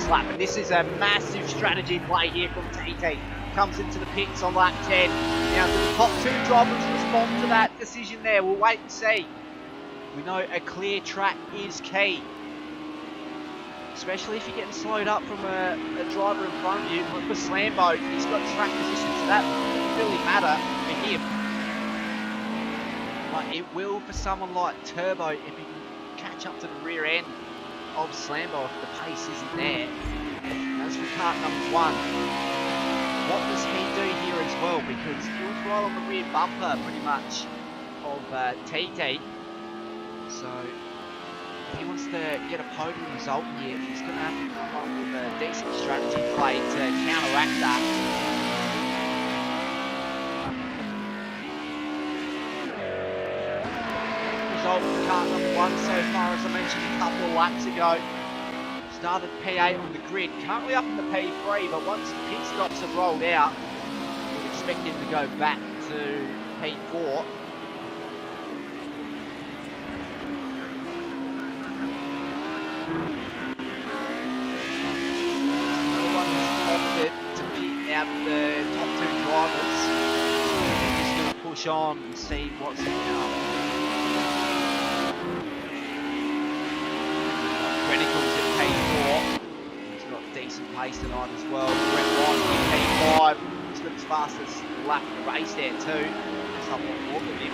Lap, and this is a massive strategy play here from TT. Comes into the pits on lap 10. Now the top 2 drivers respond to that decision there. We'll wait and see. We know a clear track is key, especially if you're getting slowed up from a driver in front of you. But for Slambo, he's got track position, so that doesn't really matter for him. But it will for someone like Turbo if he can catch up to the rear end of Slambo if the pace isn't there. As for kart number 1, what does he do here as well? Because he was right on the rear bumper pretty much of TT. So if he wants to get a podium result here, he's going to have to come up with a decent strategy play to counteract that. Result for kart number 1 so far, as I mentioned a couple of laps ago. Started P8 on the grid, currently up in the P3, but once the pit stops have rolled out, we'd expect him to go back to P4. No one has opted to pit out the top 2 drivers. We're just going to push on and see what's going. Brenicles at P4. He's got decent pace tonight as well. Brett Warren in P5. He's got his fastest lap of the race there too. That's up on board with him.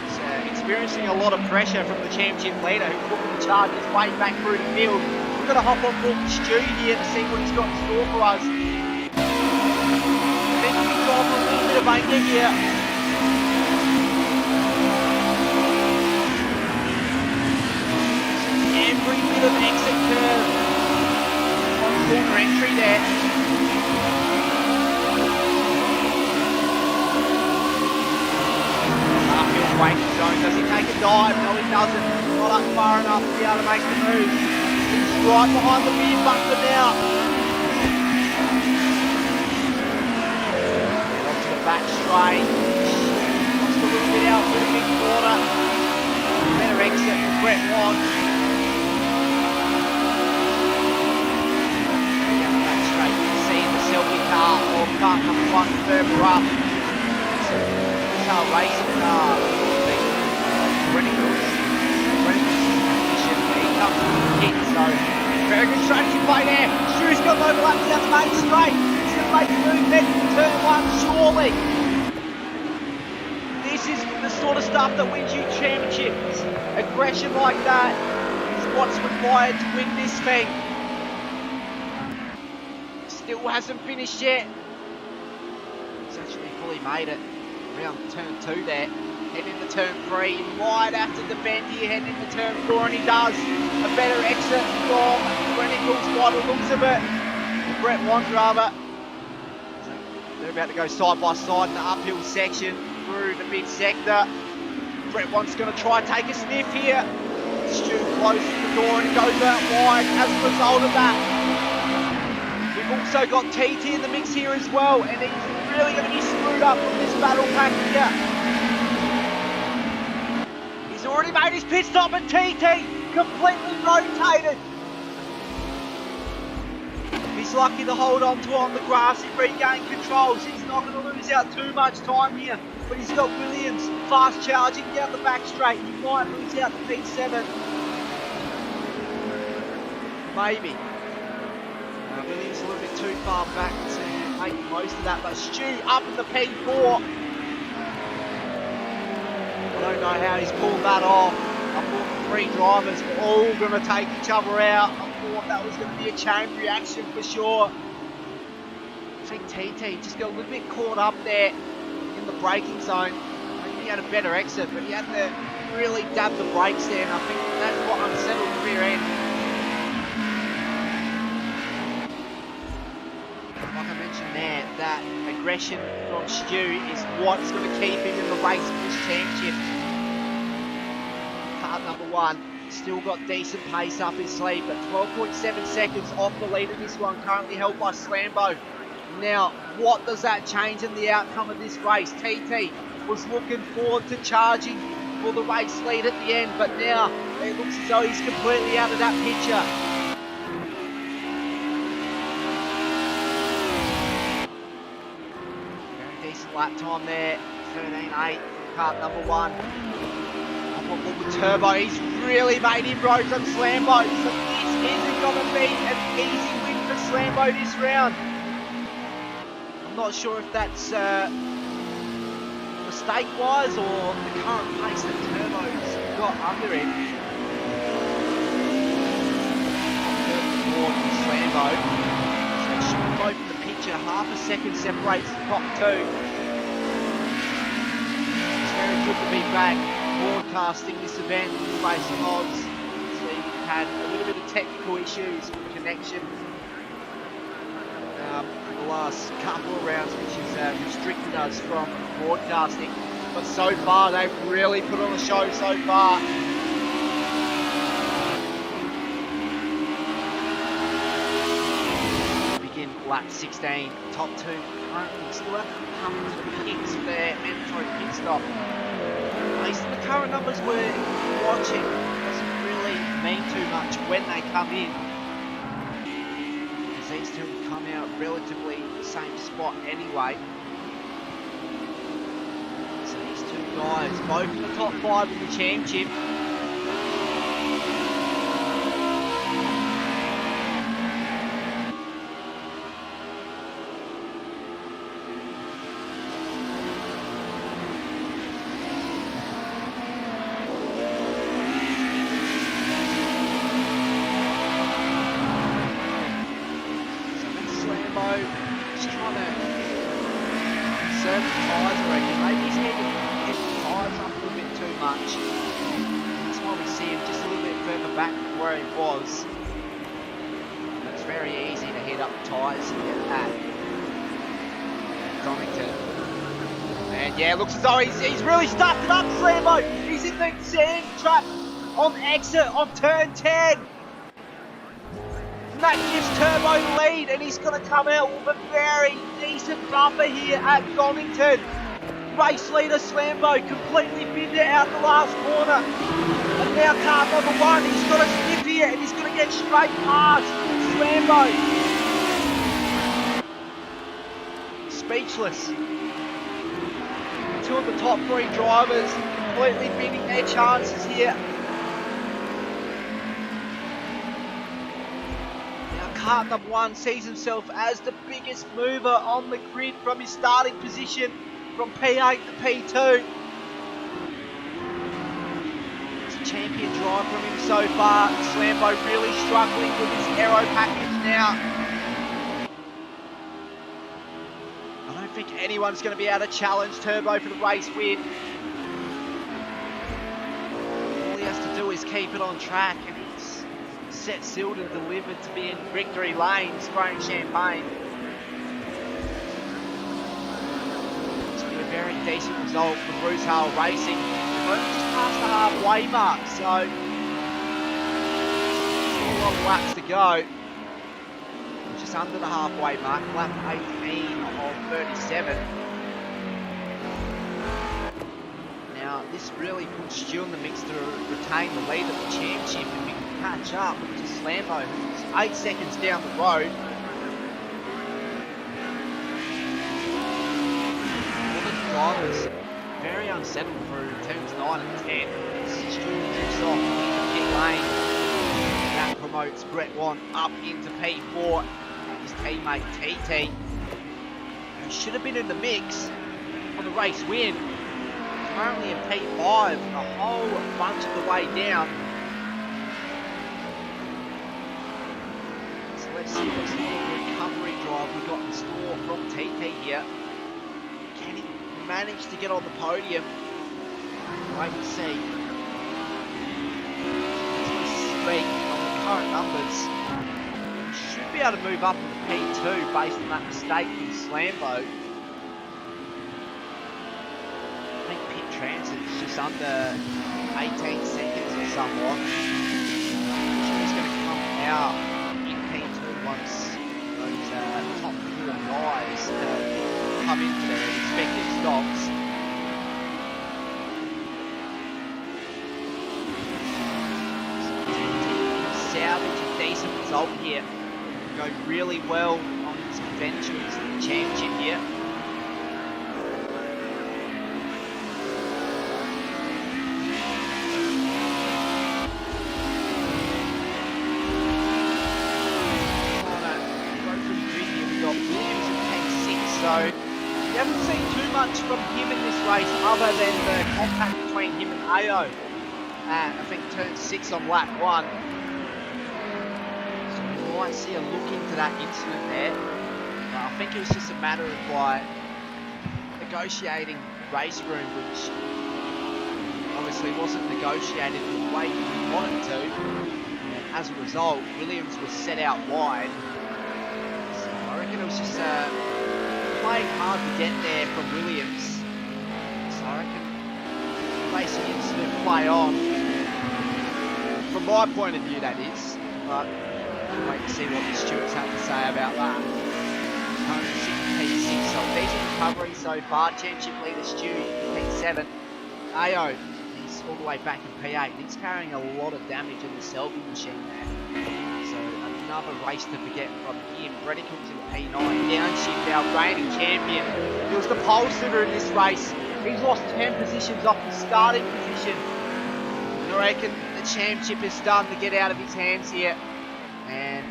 He's experiencing a lot of pressure from the championship leader who's looking to charge his way back through the field. We're going to hop on board Stu here to see what he's got in store for us. I think we've got a little bit of anger here. Every bit of exit curve on corner entry there. Uphill braking zone. Does he take a dive? No, he doesn't. Not up far enough to be able to make the move. He's right behind the rear bumper now. Get onto the back straight. Lost a little bit out through the big corner. Better exit for Brett Wan. Down the back straight, you can see the Selby car or car number 1 further up. Racing car. Brennan Wilson position. He comes to the pit, so very good strategy play there. Stu's got an overlap down the main straight. He's going to make the move then to turn 1, surely. This is the sort of stuff that wins you championships. Aggression like that is what's required to win this thing. Still hasn't finished yet. He's actually fully made it. Around turn 2 there, heading into turn 3, he might have to defend here, heading into turn 4, and he does. A better exit from Brennan by the looks of it. Brett Wan rather. So they're about to go side by side in the uphill section through the mid sector. Brett Wan's going to try and take a sniff here. Stu closes the door and he goes out wide as a result of that. We've also got TT in the mix here as well, and he's really going to be screwed up from this battle pack here. He's already made his pit stop, and TT completely rotated. He's lucky to hold on to on the grass and regain control, so he's not going to lose out too much time here. But he's got Williams fast charging down the back straight. He might lose out to P7. Maybe. Williams a little bit too far back to make the most of that, but Stu up in the P4. I don't know how he's pulled that off. I thought the 3 drivers were all going to take each other out. I thought that was going to be a chain reaction for sure. I think TT just got a little bit caught up there in the braking zone. I think he had a better exit, but he had to really dab the brakes there, and I think that's what unsettled the rear end. Like I mentioned there, that aggression from Stu is what's going to keep him in the race for this championship. Car number 1, still got decent pace up his sleeve, but 12.7 seconds off the lead in this one, currently held by Slambo. Now, what does that change in the outcome of this race? TT was looking forward to charging for the race lead at the end, but now it looks as though he's completely out of that picture. Lap time there, 13.8 from kart number 1. Up on board with Turbo, he's really made inroads on Slambo, so this isn't going to be an easy win for Slambo this round. I'm not sure if that's mistake-wise or the current pace that Turbo's got under him. More than Slambo, so it should open the picture. Half a second separates the top 2. Very good to be back broadcasting this event with RaceOnOz's. So we've had a little bit of technical issues with connection in the last couple of rounds, which has restricted us from broadcasting. But so far, they've really put on a show so far. Begin lap 16, top 2 currently still have to come into the pits for their mandatory pit stop. At least in the current numbers we're watching, it doesn't really mean too much when they come in, because these two have come out relatively the same spot anyway. So these 2 guys, both in the top 5 in the championship. he's trying to conserve the tyres, I reckon. Maybe he's heading the tyres up a little bit too much. That's why we see him just a little bit further back from where he was. It's very easy to heat up the tyres here at Donington. And yeah, looks as though he's really stuffed it up, Slambo. He's in the sand trap on exit on turn 10. And that gives Turbo the lead, and he's going to come out with a very decent bumper here at Donington. Race leader Slambo completely binned it out the last corner. And now car number 1, he's got a sniff here, and he's going to get straight past Slambo. Speechless. 2 of the top 3 drivers completely binning their chances here. Now car number 1 sees himself as the biggest mover on the grid from his starting position from P8 to P2. It's a champion drive from him so far. Slambo really struggling with his aero package now. I don't think anyone's going to be able to challenge Turbo for the race win. All he has to do is keep it on track, and he's set, sealed and delivered to be in victory lane, spraying champagne. It's been a very decent result for Bruce Hale Racing. We're just past the halfway mark, so still a lot of laps to go. Just under the halfway mark, lap 18 of 37. Now, this really puts Stu in the mix to retain the lead of the championship and we can catch up to Slambo, who's 8 seconds down the road. All the drivers very unsettled through turns 9 and 10. Stu tips off into pit lane. That promotes Brett Wan up into P4. His teammate TT, who should have been in the mix for the race win, currently in P5, a whole bunch of the way down. So let's see what sort of recovery drive we got in store from TT here. Can he manage to get on the podium? Wait and see. As we speak on the current numbers, should be able to move up to P2 based on that mistake in Slambo. I think pit transit is just under 18 seconds or somewhat. He's going to come out in P2 once those top 4 guys come into their respective stops. Salvage a decent result here. Go really well on his conventions in the championship here. Go through the grid here. We've got Williams in P6, so we haven't seen too much from him in this race other than the contact between him and AO. I think turn 6 on lap 1. Might see a look into that incident there. I think it was just a matter of like negotiating race room, which obviously wasn't negotiated the way we wanted to. And as a result, Williams was set out wide. So I reckon it was just playing hard to get there from Williams. So I reckon racing incident play on. From my point of view, that is. But we'll wait to see what the stewards have to say about that. Currently P6, so decent recovery so far. Championship leader Stu P7. AO, he's all the way back in P8. He's carrying a lot of damage in the selfie machine there. So another race to forget from him. Brady Cook's in P9. Downshift, our reigning champion. He was the pole sitter in this race. He's lost 10 positions off the starting position. And I reckon the championship is starting to get out of his hands here. And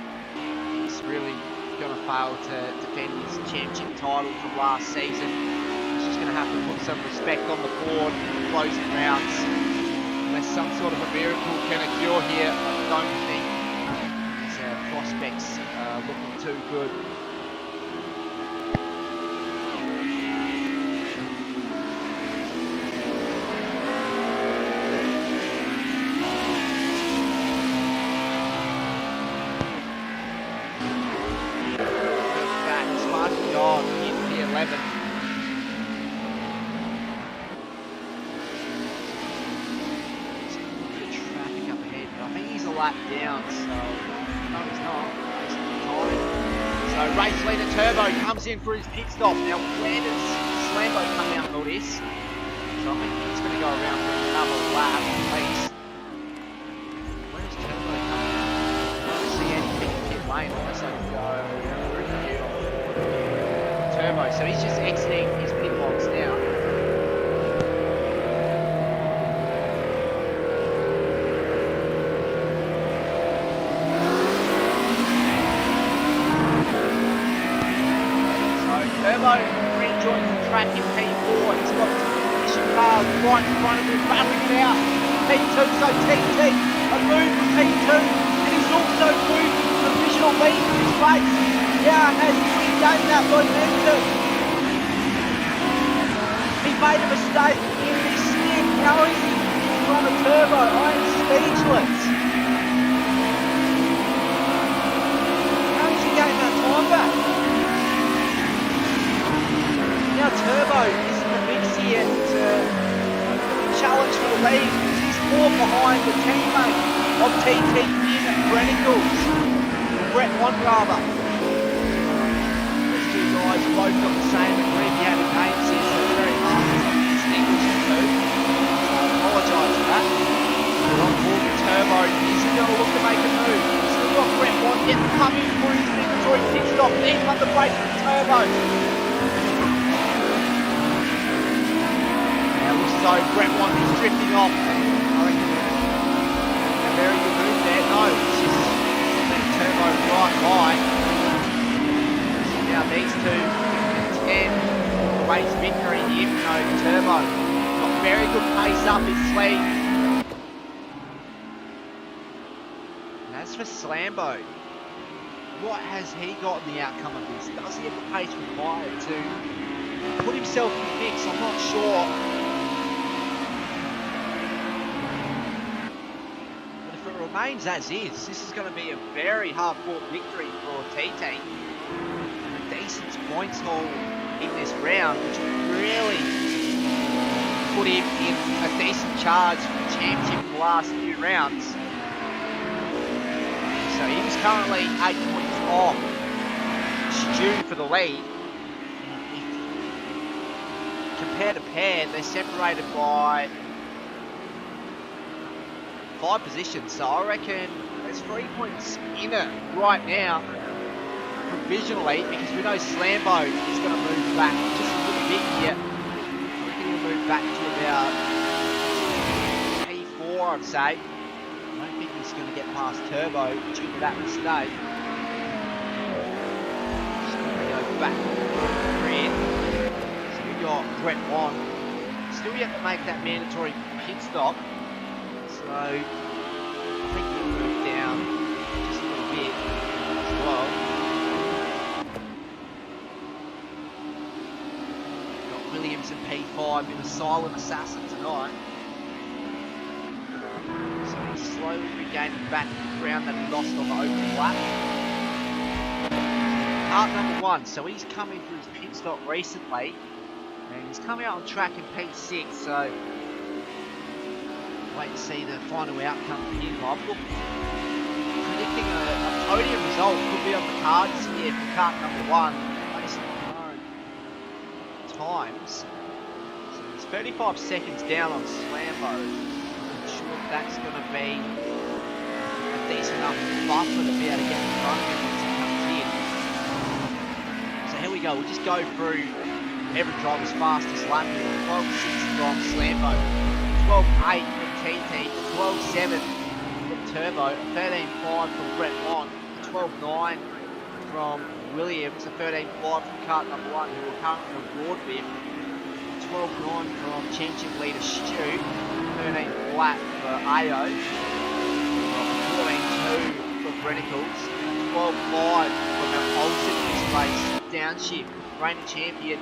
he's really going to fail to defend his championship title from last season. He's just going to have to put some respect on the board in the closing rounds. Unless some sort of a miracle can occur here, I don't think his prospects are looking too good. lap down, so no, he's not. Wasting time. So race leader Turbo comes in for his pit stop. Now, where does Slambo come out for this? So I think he's going to go around for another lap at least. Where does Turbo come out? I don't see anything in pit lane unless I go through the view of Turbo. So he's just exiting his pit box now. Turbo rejoins the track in P4. He's got mission cars right in front of him, battling it out. P2, so TT, a move from P2, and he's also moved to the provisional lead in this race. Now has regained that momentum. He made a mistake in this stint. How is he in front of Turbo? I am speechless. How is he getting that time back? Now Turbo is in the mix here to challenge for the lead. He's 4 behind the teammate of TT in Brenicles. Brett Wandraber. These two guys both got the same abbreviated names here, so it's very hard to distinguish the two. So I apologise for that. But on board with Turbo, he's going to look to make a move. Still got Brett Wandraber coming for his victory pit stop. He's on the break from Turbo. So Brett Wandraber's drifting off. I reckon a very good move there. No, it's just let Turbo right by. So now these two contend for the race victory here. No, Turbo got very good pace up his sleeve. And as for Slambo, what has he got in the outcome of this? Does he have the pace required to put himself in the mix? I'm not sure. Remains as is. This is going to be a very hard-fought victory for TT. A decent points haul in this round, which will really put him in a decent charge for the championship in the last few rounds. So he was currently 8 points off Stu for the lead. Compared to pair, they're separated by 5 positions, so I reckon there's 3 points in it right now, provisionally, because we know Slambo is going to move back just a little bit here. I reckon he'll move back to about P4, I'd say. I don't think he's going to get past Turbo due to that mistake. Just going to go back to the grid. So we've got Brett Wan. Still yet to make that mandatory pit stop. So I think we'll move down just a little bit as well. Got Williams and P5 in a silent assassin tonight. So he's slowly regaining back ground that he lost on the open lap. Kart number 1, so he's coming for his pit stop recently. And he's coming out on track in P6, so wait to see the final outcome for him. I'm predicting a podium result could be on the cards here for kart number 1 based on the current times. So there's 35 seconds down on Slambo. I'm not sure if that's going to be a decent enough buffer to be able to get in front of him once he comes in. So here we go, we'll just go through every driver's fastest lap here. 12.6 from Slambo, 12.8 from TT, 12.7 from Turbo, 13.5 from Brett Wan, 12.9 from Williams, a 13.5 from kart number 1 who are currently on board with, 12.9 from championship leader Stu, 13 flat for AO, 14.2 from Brenicles, 12.5 from our Olsen in this race, downshift, reigning champion.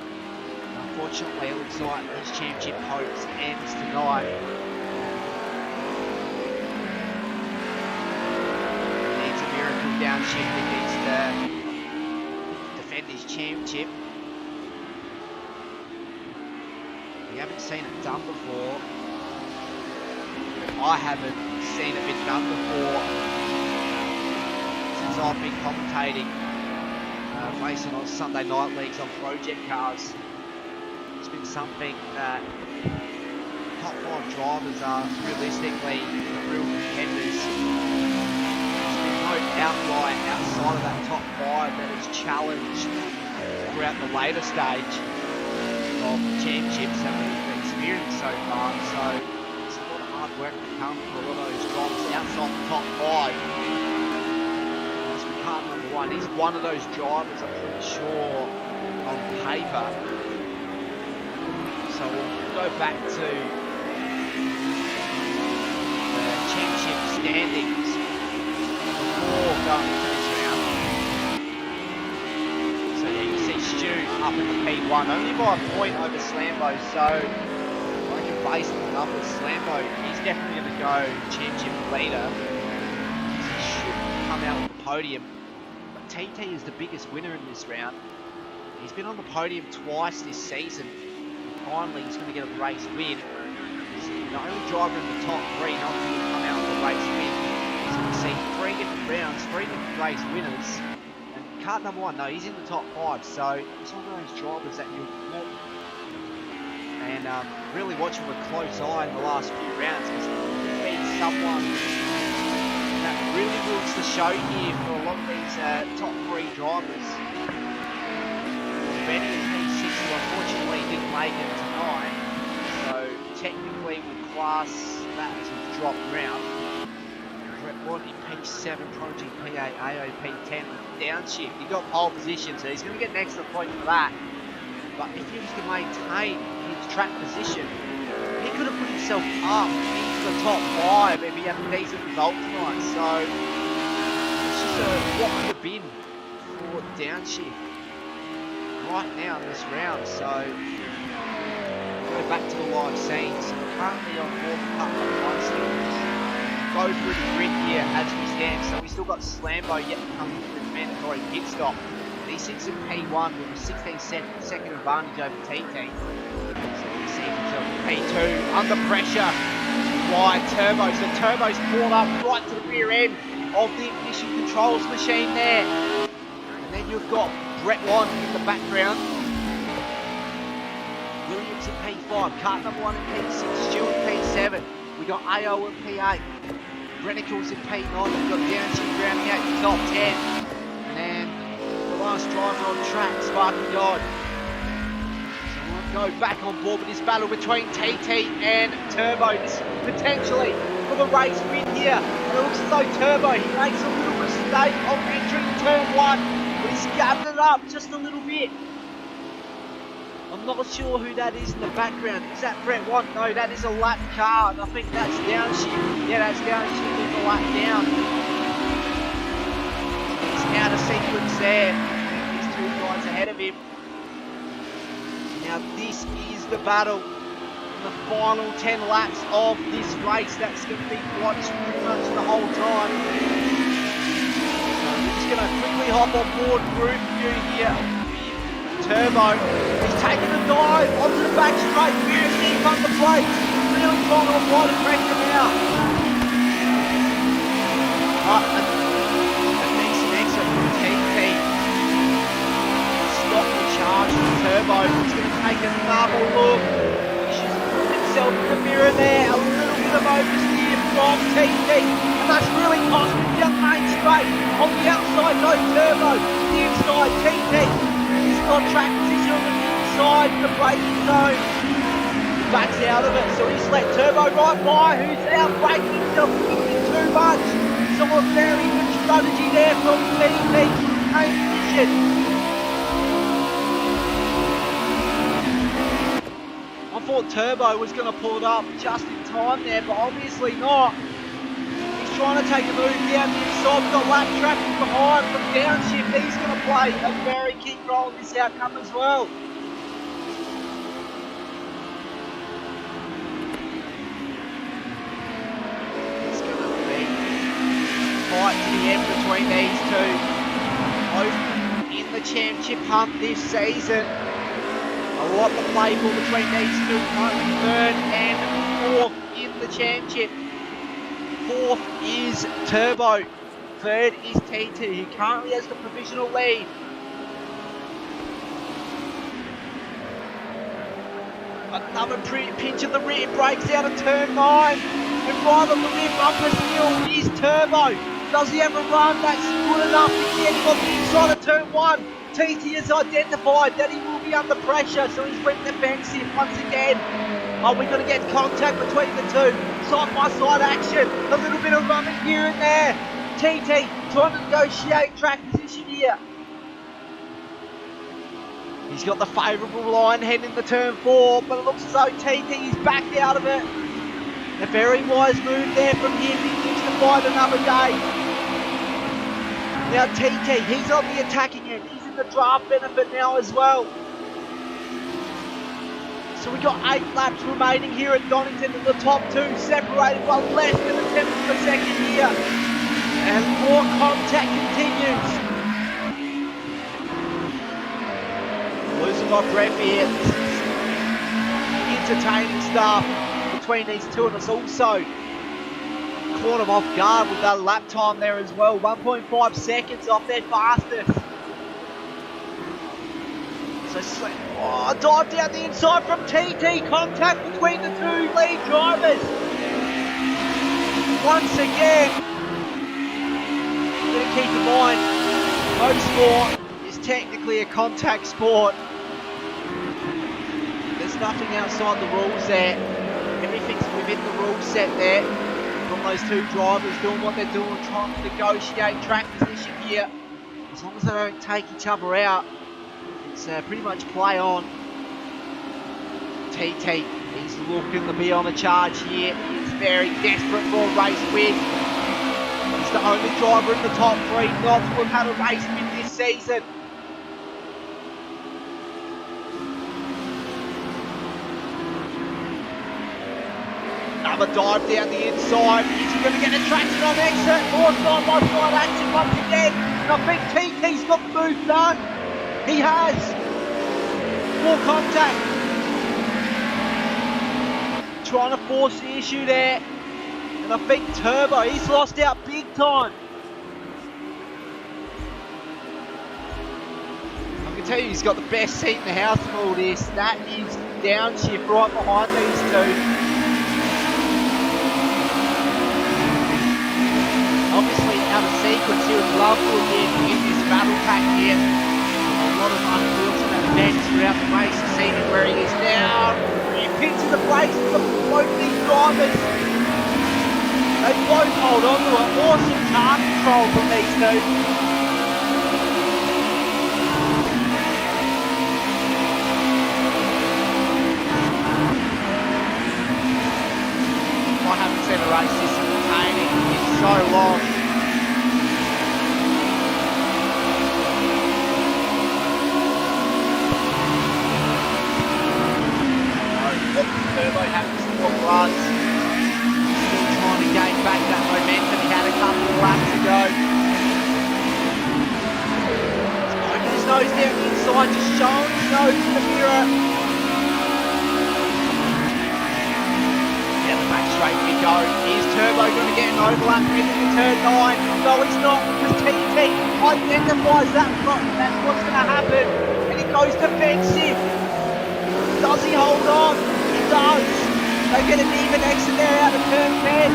Unfortunately, it looks like his championship hopes ends tonight. Needs a miracle downshift if he's to defend his championship. We haven't seen it done before. I haven't seen it been done before since I've been commentating racing on Sunday night leagues on project cars, it's been something that top 5 drivers are realistically real contenders. There's been no outlier outside of that top 5 that has challenged throughout the later stage of championships that we've experienced so far. So it's a lot of hard work to come for a lot of those drivers outside the top 5. That's car number 1. He's one of those drivers, I'm pretty sure, on paper. So we'll go back to the championship standings before going to this round. So yeah, you see Stu up in the P1, only by a point over Slambo. So I reckon based on the numbers, Slambo, he's definitely going to go championship leader. He should come out with the podium. But TT is the biggest winner in this round. He's been on the podium twice this season. Finally, he's going to get a race win. He's the only driver in the top 3 not going to come out with a race win. So we see 3 different rounds, 3 different race winners. And car number 1, no, he's in the top 5. So he's one of those drivers that you'll want. And really watching with a close eye in the last few rounds, because he's been someone that really rules the show here for a lot of these top 3 drivers. Benny and P6, who unfortunately didn't make it tonight, so technically we'll class that as a drop round. Brett Wadney, P7, Prodigy, P8, AO, P10, downshift. He got pole position, so he's going to get an extra point for that. But if he was to maintain his track position, he could have put himself up into the top 5 if he had a decent result tonight. So it's just what could have been for downshift right now in this round. So go back to the live scenes. Currently on board the cut go through the grid here as we stand. So we still got Slambo yet to come into the mandatory pit stop. He sits in P1 with a 16-second advantage over TT. So we see himself in P2 under pressure. Wide turbo. So turbo's pulled up right to the rear end of the ignition controls machine there. And then you've got Brett Wan in the background. Williams in P5, Cart number 1 in P6, Stewart P7. We got AO in P8. Brennicles in P9. We've got Downshift rounding out the top 10. And then the last driver on track, Sparky God. So we'll go back on board with this battle between TT and Turbo. This potentially for the race win here. And it looks as though Turbo, he makes a little mistake on entering turn 1. But he's gathered it up just a little bit. I'm not sure who that is in the background. Is that Brett Watt? No, that is a lap car. And I think that's downshift. Yeah, that's downshift with the lap down. He's out of sequence there. These 2 guys ahead of him. Now this is the battle. The final 10 laps of this race. That's going to be watched pretty much the whole time. Going to quickly hop on board group view here with Turbo. He's taking a dive onto the back straight. Here's deep under plate. Really gone on a lot of pressure now. A decent exit from TT. Stop the charge from Turbo. He's going to take another look. He's put himself in the mirror there. A little bit of oversteer from TT. And that's really cost him the main straight. On the outside, no Turbo. The inside, TT. He's got track position on the inside, the braking zone. He backs out of it, so he's let Turbo right by, who's out braking himself too much. So a very good strategy there from TT. Main position. I thought Turbo was going to pull it up just in time there, but obviously not. Trying to take a move down the inside. We've got lap traffic behind from downshift. He's going to play a very key role in this outcome as well. It's going to be a fight to the end between these two. Both in the championship hunt this season. A lot to play for between these two. Currently 3rd and 4th in the championship. 4th is Turbo. Third is TT, who currently has the provisional lead. Another pinch of the rear, breaks out of turn 9. And right on the rear bumper still is Turbo. Does he have a run? That's good enough to get him on the inside of turn 1. TT has identified that he will be under pressure, so he's went defensive once again. Oh, we're going to get contact between the two. Side-by-side action. A little bit of running here and there. TT trying to negotiate track position here. He's got the favourable line heading to turn 4, but it looks as though TT is backed out of it. A very wise move there from him. He needs to find another day. Now TT, he's on the attacking end. He's in the draft benefit now as well. So we got 8 laps remaining here at Donington, and the top 2 separated by less than a tenth of a second here. And more contact continues. Losing my breath here. This is entertaining stuff between these two, and it's also caught them off guard with that lap time there as well. 1.5 seconds off their fastest. So dive down the inside from TT. Contact between the two lead drivers. Once again, you've got to keep in mind, motorsport is technically a contact sport. There's nothing outside the rules there. Everything's within the rule set there. From those two drivers doing what they're doing, trying to negotiate track position here. As long as they don't take each other out, it's pretty much play on. TT, he's looking to be on a charge here. He's very desperate for a race win. He's the only driver in the top 3 not to have had a race win this season. Another dive down the inside. Is he going to get the traction on exit? More side-by-side action once again. And I think TT's got the move done. He has. More contact. Trying to force the issue there. And I think Turbo, he's lost out big time. I can tell you he's got the best seat in the house of all this. That is downshift right behind these two. Obviously out of sequence, he would love to again in this battle pack here. A lot of unfortunate events throughout the race. You see him where he is now. He pinches the brakes for both these drivers. They both hold on to an awesome car control from these two. I haven't seen a race this entertaining in so long. Turbo happens to what was. Still trying to gain back that momentum he had a couple of laps ago. He's poking his nose down the inside, just showing his nose in the mirror. Yeah, the back straight we go. Is Turbo going to get an overlap into turn 9? No, he's not, because TT identifies that's what's going to happen. And he goes defensive. Does he hold on? He does. They get an even exit there out of turn 10.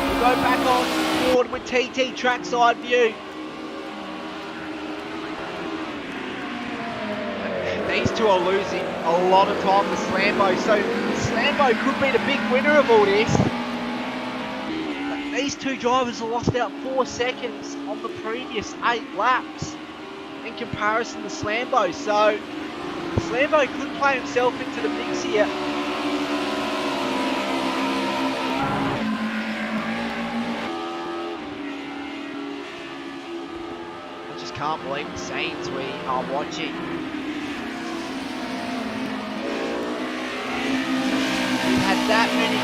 We'll go back on board with TT trackside view. These two are losing a lot of time to Slambo, so Slambo could be the big winner of all this. But these two drivers have lost out 4 seconds on the previous 8 laps in comparison to Slambo, so Slambo could play himself into the mix here. I just can't believe the scenes we are watching. We've had that many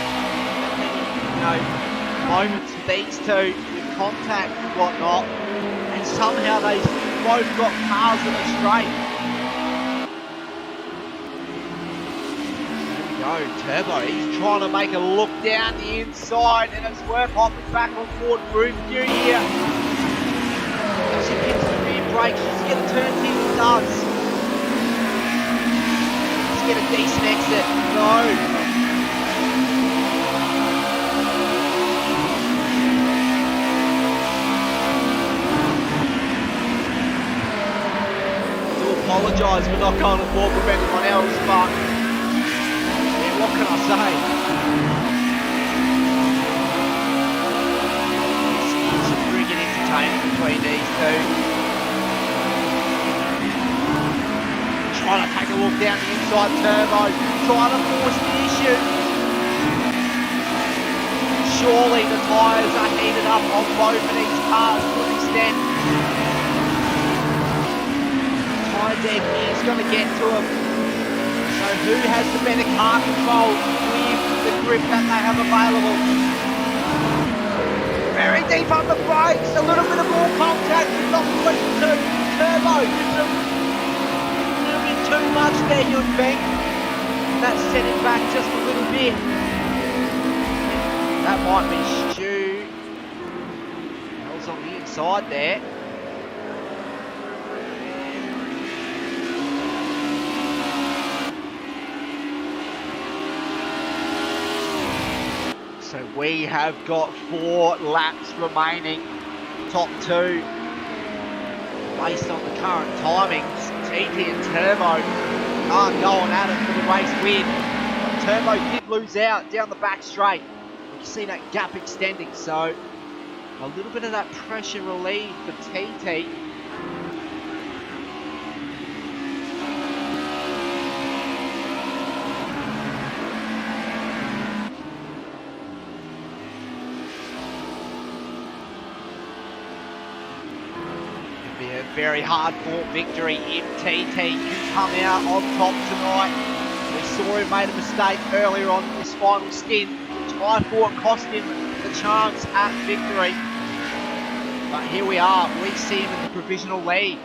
moments with these two, with contact and whatnot, and somehow they've both got cars that are straight. There we go. go, Turbo. He's trying to make a look down the inside, and it's worth hopping back on board Group A here. As he hits the rear brakes, just get a turn here, he does. Let's get a decent exit. No. Apologise for not going to board with anyone else, but yeah, what can I say? This is friggin' entertaining between these two. Trying to take a look down the inside, Turbo, trying to force the issue. Surely the tyres are heated up on both of these cars to an extent. Dead is going to get to him. So who has the better car control with the grip that they have available? Very deep on the brakes, a little bit of more contact. We've got 22. Turbo gives him a little bit too much there, you'd think. That's set it back just a little bit. That might be Stu. That was on the inside there. So we have got 4 laps remaining, top 2. Based on the current timings, TT and Turbo are going at it for the race win. But Turbo did lose out down the back straight. You can see that gap extending, so a little bit of that pressure relieved for TT. Very hard fought victory if TT can come out on top tonight. We saw him made a mistake earlier on in this final stint, which I thought cost him the chance at victory. But here we are, we see him in the provisional lead.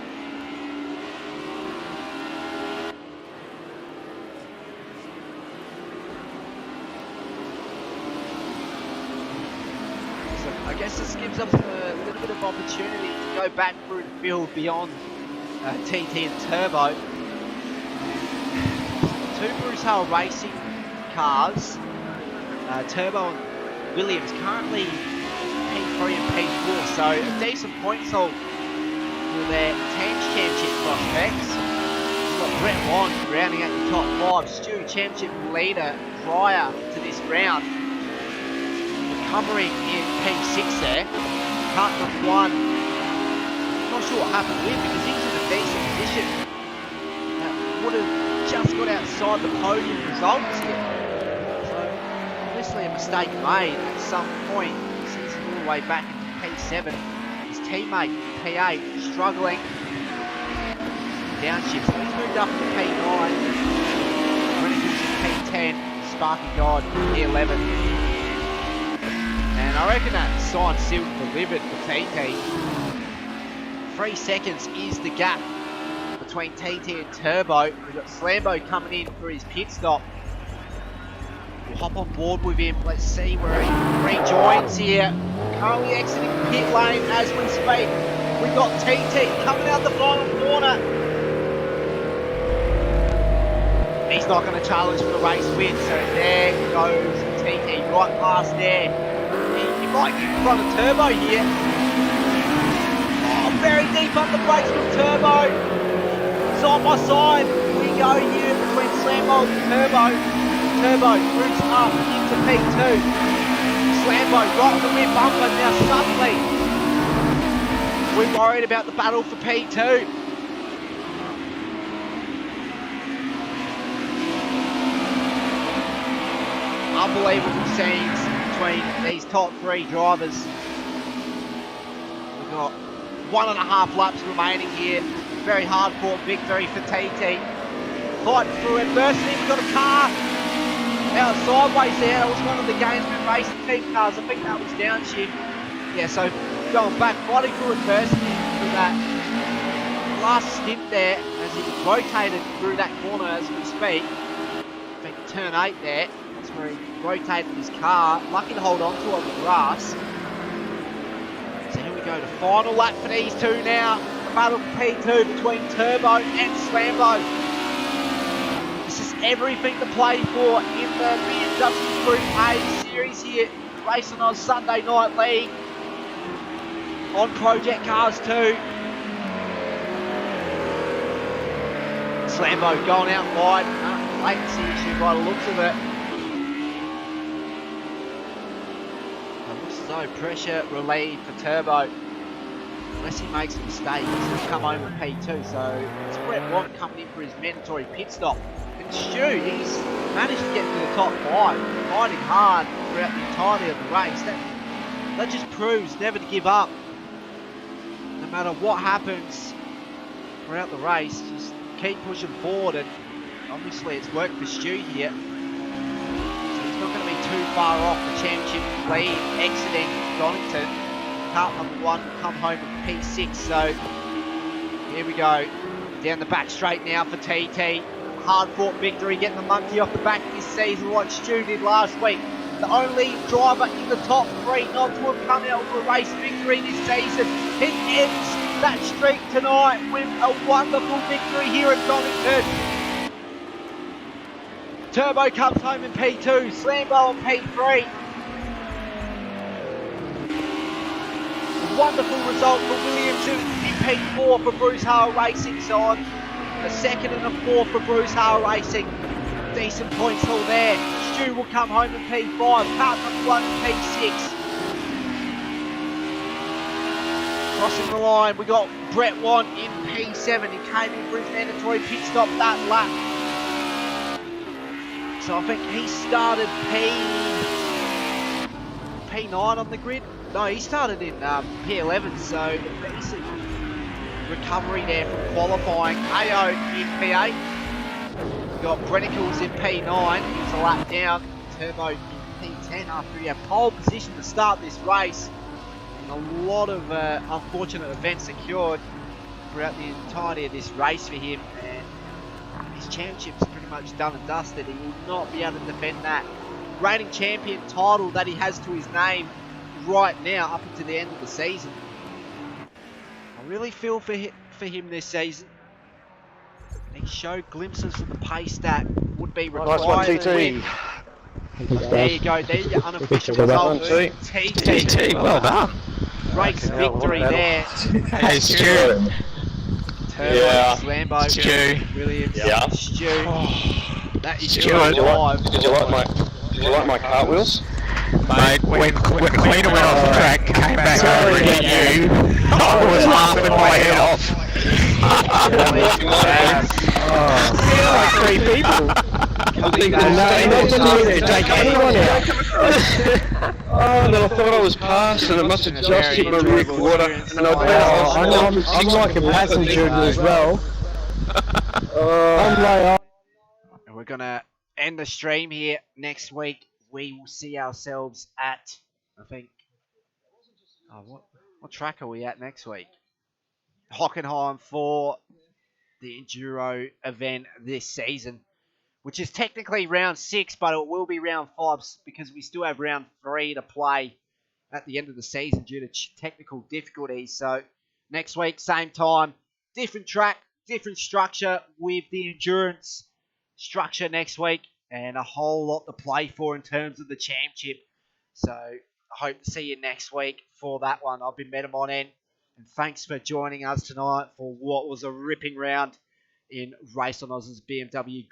So I guess this gives us a little bit of opportunity to go back through the field beyond TT and Turbo. 2 Bruce Hale Racing cars, Turbo and Williams, currently P3 and P4, so a decent point haul for their team's championship prospects. We've got Brett Bond rounding out the top 5, Stu championship leader prior to this round, recovering in P6 there. Cut number 1, not sure what happened with because he was in a decent position. Would have just got outside the podium results here. So obviously a mistake made at some point since all the way back into P7. His teammate P8 struggling. Downshift, so he's moved up to P9. Renegades in P10, Sparky God P11. And I reckon that sign sealed delivered for TT. 3 seconds is the gap between TT and Turbo. We've got Slambo coming in for his pit stop. We'll hop on board with him. Let's see where he rejoins here. Currently exiting pit lane as we speak. We've got TT coming out the final corner. He's not going to challenge for the race win, so there goes TT right past there. He might get in front of Turbo here. Oh, very deep up the brakes from Turbo. Side by side we go here between Slambo and Turbo. Turbo moves up into P2. Slambo right on the rear bumper. Now suddenly we're worried about the battle for P2. Unbelievable scenes between these top 3 drivers. We've got 1.5 laps remaining here. Very hard fought victory for TT. Fighting through adversity. We've got a car out sideways there. That was one of the Gamesman Racing team cars. I think that was downshift. Yeah, so going back, fighting through adversity for that last stint there as he rotated through that corner as we speak. I think turn 8 there. That's where he rotated his car. Lucky to hold on to on the grass. So here we go, the final lap for these two now. The battle for P2 between Turbo and Slambo. This is everything to play for in the BMW Group A series here. RaceOnOz's Sunday Night League on Project Cars 2. Slambo going out wide. Latency issue by the looks of it. It looks as though pressure relieved for Turbo. Unless he makes a mistake, he's come home with P2. So it's Brett Watt coming in for his mandatory pit stop. And Stu, he's managed to get to the top 5, fighting hard throughout the entirety of the race. That just proves never to give up. No matter what happens throughout the race, just keep pushing forward, and obviously it's worked for Stu here. So he's not going to be too far off the championship lead exiting Donington. Car number 1 will come home with P6, so here we go. Down the back straight now for TT. Hard fought victory, getting the monkey off the back this season like Stu did last week. The only driver in the top 3 not to have come out with a race victory this season. He ends that streak tonight with a wonderful victory here at Donington. Turbo comes home in P2, Slambo on P3. A wonderful result for Williams in P4 for Bruce Hale Racing side. A 2nd and a 4th for Bruce Hale Racing. Decent points all there. Stu will come home in P5, Part number 1 in P6. Crossing the line, we got Brett Watt in P7. He came in for his mandatory pit stop that lap. So I think he started P9 on the grid. No, he started in P11, so a decent recovery there from qualifying. AO in P8. We've got Brennicles in P9. He was a lap down. Turbo in P10 after he had pole position to start this race. A lot of unfortunate events occurred throughout the entirety of this race for him, and his championship's pretty much done and dusted. He will not be able to defend that reigning champion title that he has to his name right now up until the end of the season. I really feel for him this season. He showed glimpses of the pace that would be required. Nice one, TT. There you go, there's your unofficial result. TT, well done. Race victory there. Hey, Stu. Yeah. Slambo, Stu. Williams, Yeah. Stu. That is Stu. your Did you live. like my cartwheels? Mate, when Cleaner went off the track, came back over and hit you, I was laughing my head off. Like 3 people. Oh, and then I thought I was past, and it must have just hit my rear quarter. And I'm like a passenger as well. I'm like, And we're going to end the stream here next week. We will see ourselves at, I think, what track are we at next week? Hockenheim for the Enduro event this season, which is technically round 6, but it will be round 5 because we still have round 3 to play at the end of the season due to technical difficulties. So next week, same time, different track, different structure with the endurance structure next week, and a whole lot to play for in terms of the championship. So I hope to see you next week for that one. I've been Medomonen, and thanks for joining us tonight for what was a ripping round in RaceOnOz's BMW Group